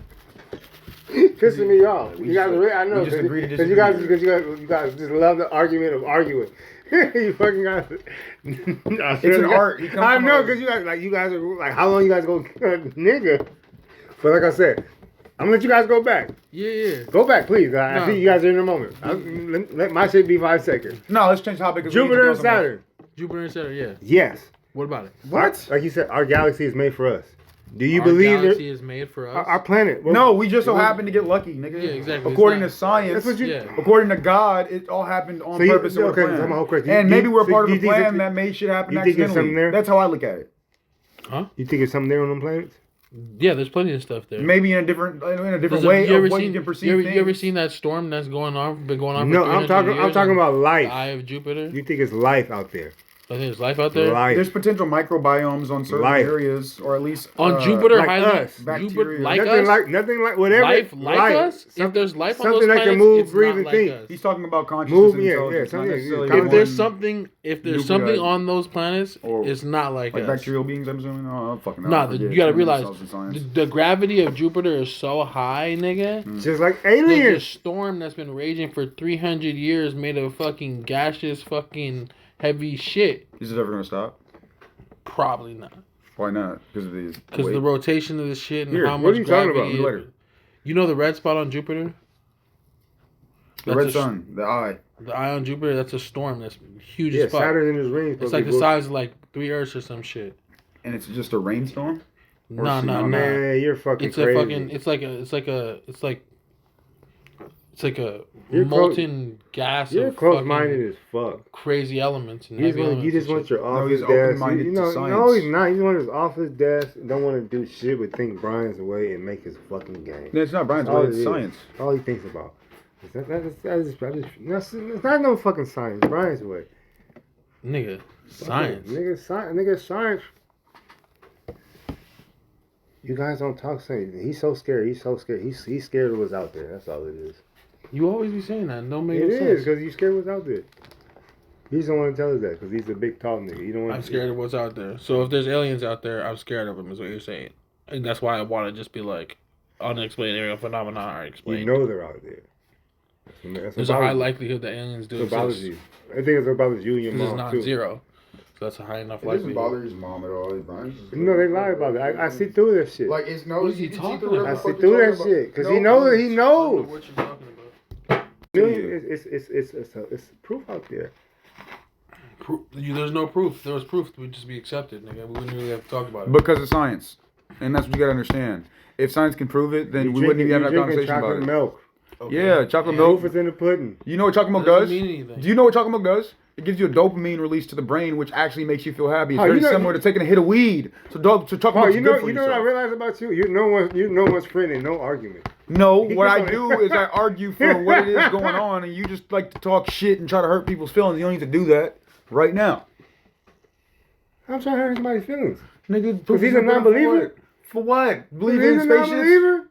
Pissing me off. We You guys, just- I know. we just agree to Because you guys, disagree. you guys just love the argument of arguing. You fucking guys. It's an art. He comes I from know, a- because you guys are like, how long you guys go, nigga? But like I said, I'm gonna let you guys go back. Yeah. Go back, please. I No. see you guys are in a moment. Let my shit be 5 seconds. No, let's change topic. 'cause we need to Jupiter go and somewhere. Saturn. Jupiter and Saturn, yeah. Yes. What about it? What? Like you said, our galaxy is made for us. Do you Our believe galaxy that is made for us. our planet? No, we just so happened to get lucky, nigga. Yeah, exactly. According It's to not- science, That's what you. Yeah. according to God, it all happened on So you- purpose. and okay, with a so I'm plan. all correct. And You- maybe we're so part you of a think plan that- that made shit happen you think there's accidentally. something there? That's how I look at it. You think there's something there on them planets? Yeah, there's plenty of stuff there. Maybe in a different There's way you ever of what seen, you can perceive you things. ever seen that storm that's going on? Been going on. For No, 300 I'm talking years on about the life. Eye of Jupiter. You think it's life out there? I think there's life out there. Life. There's potential microbiomes on certain Life. areas, or at least On Jupiter, like highly, us. Jupiter, Bacteria. like nothing us, nothing like whatever. life like life. us. If there's life on something those that can planets, move, it's breathe, not and like think. us. He's talking about consciousness Move, and yeah, intelligence, something- not necessarily If If there's one something, if there's nuclei. something on those planets, Or it's not like like us. bacterial beings. I'm assuming. No, I don't fucking know. Nah, I forget. you gotta Some realize themselves in science. the gravity of Jupiter is so high, nigga. Just like There's a aliens. storm that's been raging for 300 years made of fucking gaseous fucking heavy shit. Is it ever gonna stop? Probably not. Why not? Because of the Because the rotation of the shit and Here, how what much are you talking gravity. about? Later. You know the red spot on Jupiter? The That's red a- sun, the eye. The eye on Jupiter, that's a storm. That's huge Yeah, as fuck. Saturn in his rings. It's like the size of like 3 Earths or some shit. And it's just a rainstorm? Or No, tsunami? no, no. Man, you're fucking It's crazy. a fucking. It's like a You're molten gas. You're of close-minded fucking as fuck. crazy elements and You just heavy want, elements. you just and want shit. your No, office he's desk. open-minded You to know, no, science. he's not. He's on his office desk. Don't want to do shit but think Brian's away and make his fucking game. No, it's not Brian's All way, it it's is. science. All he thinks about. It's not no fucking science. Brian's way. Nigga, science. Nigga, science. You guys don't talk science. He's so scared. He's scared of what's out there. That's all it is. You always be saying that. Don't make It no is sense. because you scared of what's out there. He just don't want to tell us that because he's a big tall nigga. You don't want. I'm scared of what's out there. So if there's aliens out there, I'm scared of them. Is what you're saying. And that's why I want to just be like, unexplained aerial phenomena are explained. You know they're out there. That's There's a high likelihood that aliens do It bothers exist. you. I think it's what bothers you and your It's mom not too. zero. So that's a high enough It doesn't likelihood. bother his mom at all. Brian's just No, they lie about it. I see through that shit. Like, it's no. What is he you can see talking through about? I whatever see the fuck through you're that talking shit because about. he No, knows. He I don't know knows. what you're talking about. It's proof out there. There's no proof. If there was proof, we'd just be accepted, nigga. We wouldn't really have to talk about it. Because of science. And that's what you gotta understand. If science can prove it, then we wouldn't even have that conversation chocolate about it. milk. Okay. Yeah, chocolate Yeah. milk. Proof is in the pudding. You know what chocolate milk Doesn't does? mean anything. Do you know what chocolate milk does? It gives you a dopamine release to the brain, which actually makes you feel happy. It's Oh, very you know- similar to taking a hit of weed. So chocolate Oh, milk's you good know, for you know what I yourself. realize about you? You're no one's friend in no argument. No, He what I just do wanna- is I argue for what it is going on, and you just like to talk shit and try to hurt people's feelings. You don't need to do that right now. I'm trying to hurt somebody's feelings. Nigga, Because he's a non-believer? For what? Believe He's in a spaceships? non-believer?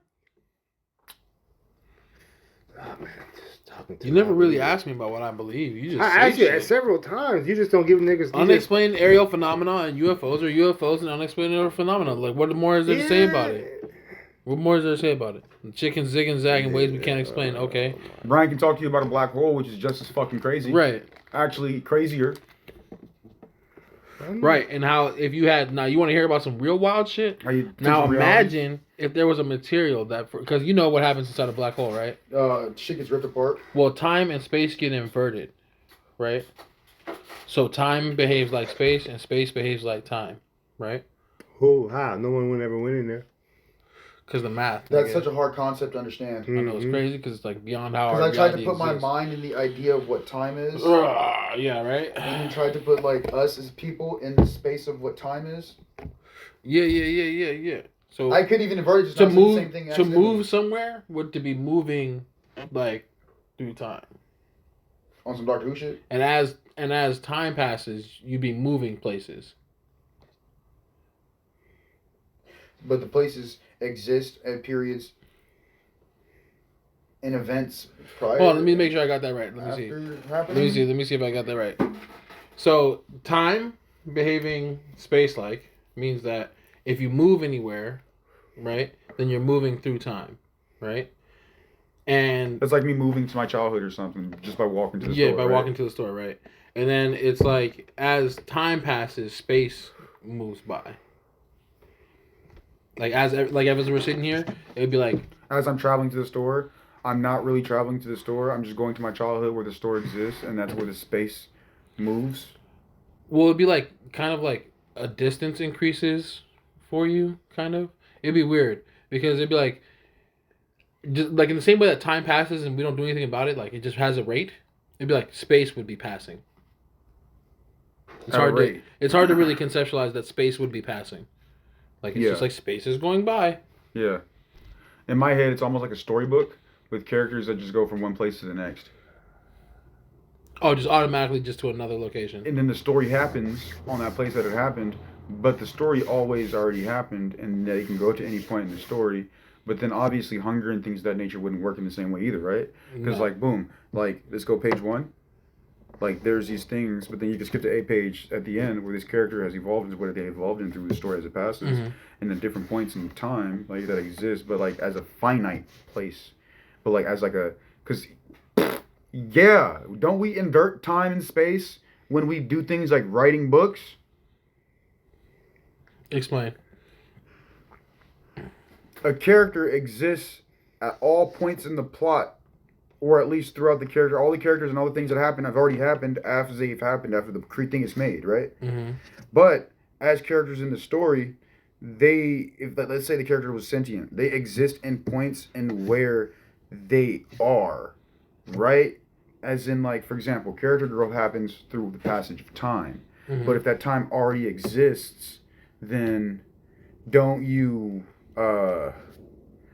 Oh, man, just talking to You never really non-believers. asked me about what I believe. You just I say asked you shit. several times. You just don't give niggas. you just- Unexplained aerial phenomena and UFOs are UFOs and unexplained aerial phenomena. Like, what more is there to say about it? What more is there to say about it? The chickens zig and zag in ways we can't explain. Okay. Brian can talk to you about a black hole, which is just as fucking crazy. Right. Actually, crazier. Right, and how if you had now you want to hear about some real wild shit. Now imagine if there was a material that because you know what happens inside a black hole, right? Shit gets ripped apart. Well, time and space get inverted, right? So time behaves like space, and space behaves like time, right? How? No one would ever went in there. Because the math. That's such a hard concept to understand. I know it's crazy because it's like beyond how. Because I tried to put my mind in the idea of what time is. Yeah, right. And then tried to put like us as people in the space of what time is. Yeah. So I could even invert it just to not move the same thing. To move somewhere would to be moving like through time. On some Doctor Who shit. And as time passes, you'd be moving places. But the places exist at periods in events prior. Hold on, let me make sure I got that right. Let me see. Let me see if I got that right. So time behaving space-like means that if you move anywhere, right, then you're moving through time, right? And it's like me moving to my childhood or something just by walking to the store. Yeah, by walking to the store, right? And then it's like as time passes, space moves by. Like as we're sitting here, it would be like as I'm traveling to the store, I'm not really traveling to the store. I'm just going to my childhood where the store exists, and that's where the space moves. Well, it'd be like kind of like a distance increases for you, kind of. It'd be weird because it'd be like, just like in the same way that time passes and we don't do anything about it, like it just has a rate. It'd be like space would be passing. It's hard to really conceptualize that space would be passing. Like it's just like space is going by. Yeah. In my head, it's almost like a storybook with characters that just go from one place to the next. Oh, just automatically just to another location. And then the story happens on that place that it happened, but the story always already happened, and they can go to any point in the story. But then obviously hunger and things of that nature wouldn't work in the same way either, right? Because like boom, like let's go page 1. Like there's these things, but then you can skip to a page at the end where this character has evolved into what they evolved into the story as it passes, and at different points in time like that exist, but like as a finite place, but like as like a because don't we invert time and space when we do things like writing books? Explain. A character exists at all points in the plot, or at least throughout the character. All the characters and all the things that happen have already happened after they've happened, after the thing is made, right? But as characters in the story, let's say the character was sentient, they exist in points and where they are, right? As in, like, for example, character growth happens through the passage of time. But if that time already exists, then don't you...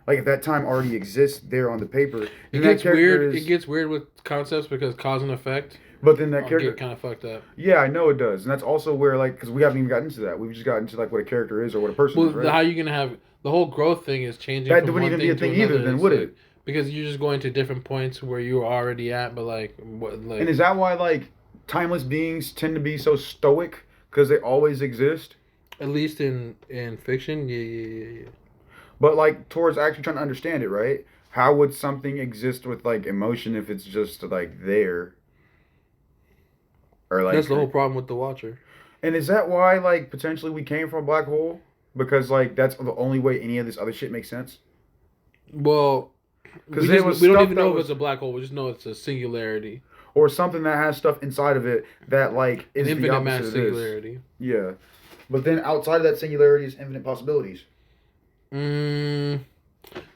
like if that time already exists there on the paper, it gets weird. It gets weird with concepts because cause and effect. But then that character get kind of fucked up. Yeah, I know it does, and that's also where like because we haven't even gotten into that. We've just gotten into like what a character is or what a person is. Right? How you gonna have the whole growth thing is changing. That wouldn't even be a thing either. Then would it? Because you're just going to different points where you were already at, but like what? Like, and is that why like timeless beings tend to be so stoic because they always exist? At least in fiction, yeah. But like towards actually trying to understand it, right? How would something exist with like emotion if it's just like there? Or like that's the whole problem with The Watcher. And is that why like potentially we came from a black hole? Because like that's the only way any of this other shit makes sense. Well, we don't even know if it's a black hole. We just know it's a singularity. Or something that has stuff inside of it that like is an infinite the opposite mass of singularity. Yeah. But then outside of that singularity is infinite possibilities. It's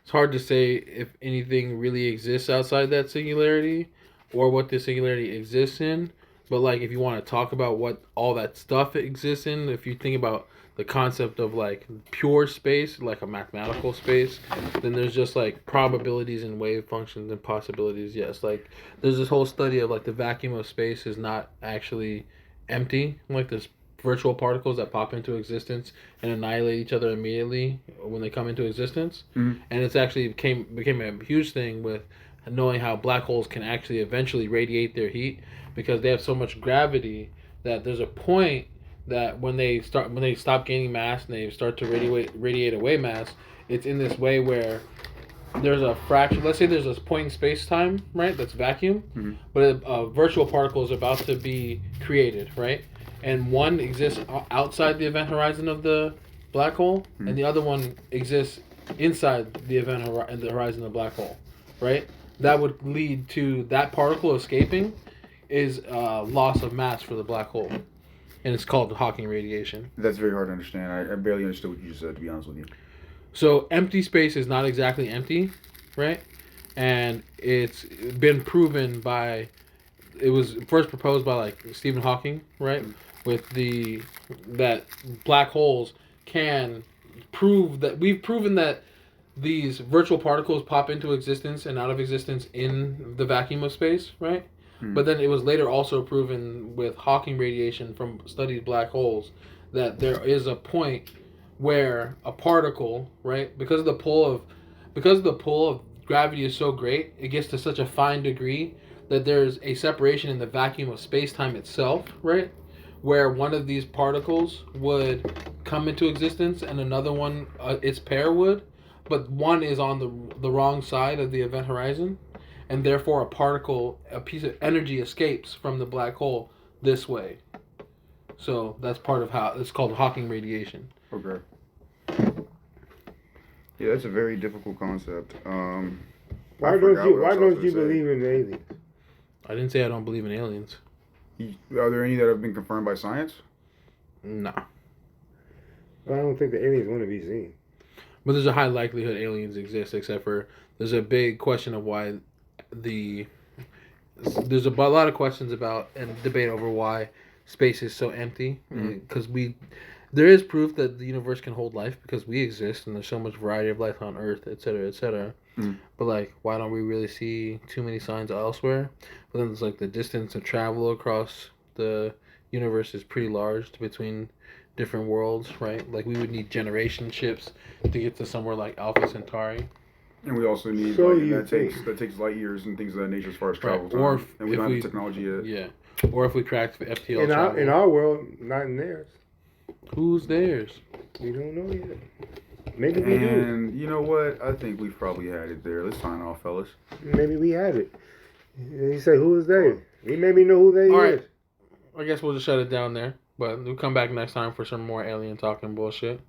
hard to say if anything really exists outside that singularity or what the singularity exists in. But like if you want to talk about what all that stuff exists in, if you think about the concept of like pure space, like a mathematical space, then there's just like probabilities and wave functions and possibilities. Yes, like there's this whole study of like the vacuum of space is not actually empty. Like there's virtual particles that pop into existence and annihilate each other immediately when they come into existence. And it's actually became a huge thing with knowing how black holes can actually eventually radiate their heat because they have so much gravity that there's a point that when they stop gaining mass and they start to radiate away mass, it's in this way where there's a fraction. Let's say there's this point in space-time, right? That's vacuum, but a virtual particle is about to be created, right? and one exists outside the event horizon of the black hole, and the other one exists inside the the horizon of the black hole, right? That would lead to that particle escaping is loss of mass for the black hole, and it's called Hawking radiation. That's very hard to understand. I barely understood what you just said, to be honest with you. So empty space is not exactly empty, right? And it's been proven by, it was first proposed by like Stephen Hawking, right? With that black holes can prove that, we've proven that these virtual particles pop into existence and out of existence in the vacuum of space, right? But then it was later also proven with Hawking radiation from studied black holes that there is a point where a particle, right, because the pull of gravity is so great, it gets to such a fine degree that there's a separation in the vacuum of space-time itself, right, where one of these particles would come into existence and another one, its pair would, but one is on the wrong side of the event horizon, and therefore a piece of energy escapes from the black hole this way. So that's part of how it's called Hawking radiation. Okay. Yeah, that's a very difficult concept. Why don't you believe in aliens? I didn't say I don't believe in aliens. Are there any that have been confirmed by science? Nah. I don't think the aliens want to be seen. But there's a high likelihood aliens exist, except for there's a big question of why there's a lot of questions about and debate over why space is so empty, because there is proof that the universe can hold life because we exist and there's so much variety of life on Earth, etc., etc. But like, why don't we really see too many signs elsewhere? But then there's like the distance of travel across the universe is pretty large between different worlds, right? Like we would need generation ships to get to somewhere like Alpha Centauri. And we also need that takes light years and things of that nature as far as travel time. Or and we don't have the technology yet. Yeah. Or if we cracked FTL in our world, not in theirs. Who's theirs? We don't know yet. Maybe we do. And you know what? I think we've probably had it there. Let's sign off, fellas. Maybe we had it. And you say, who is they? We maybe know who they is. Right. I guess we'll just shut it down there. But we'll come back next time for some more alien talking bullshit.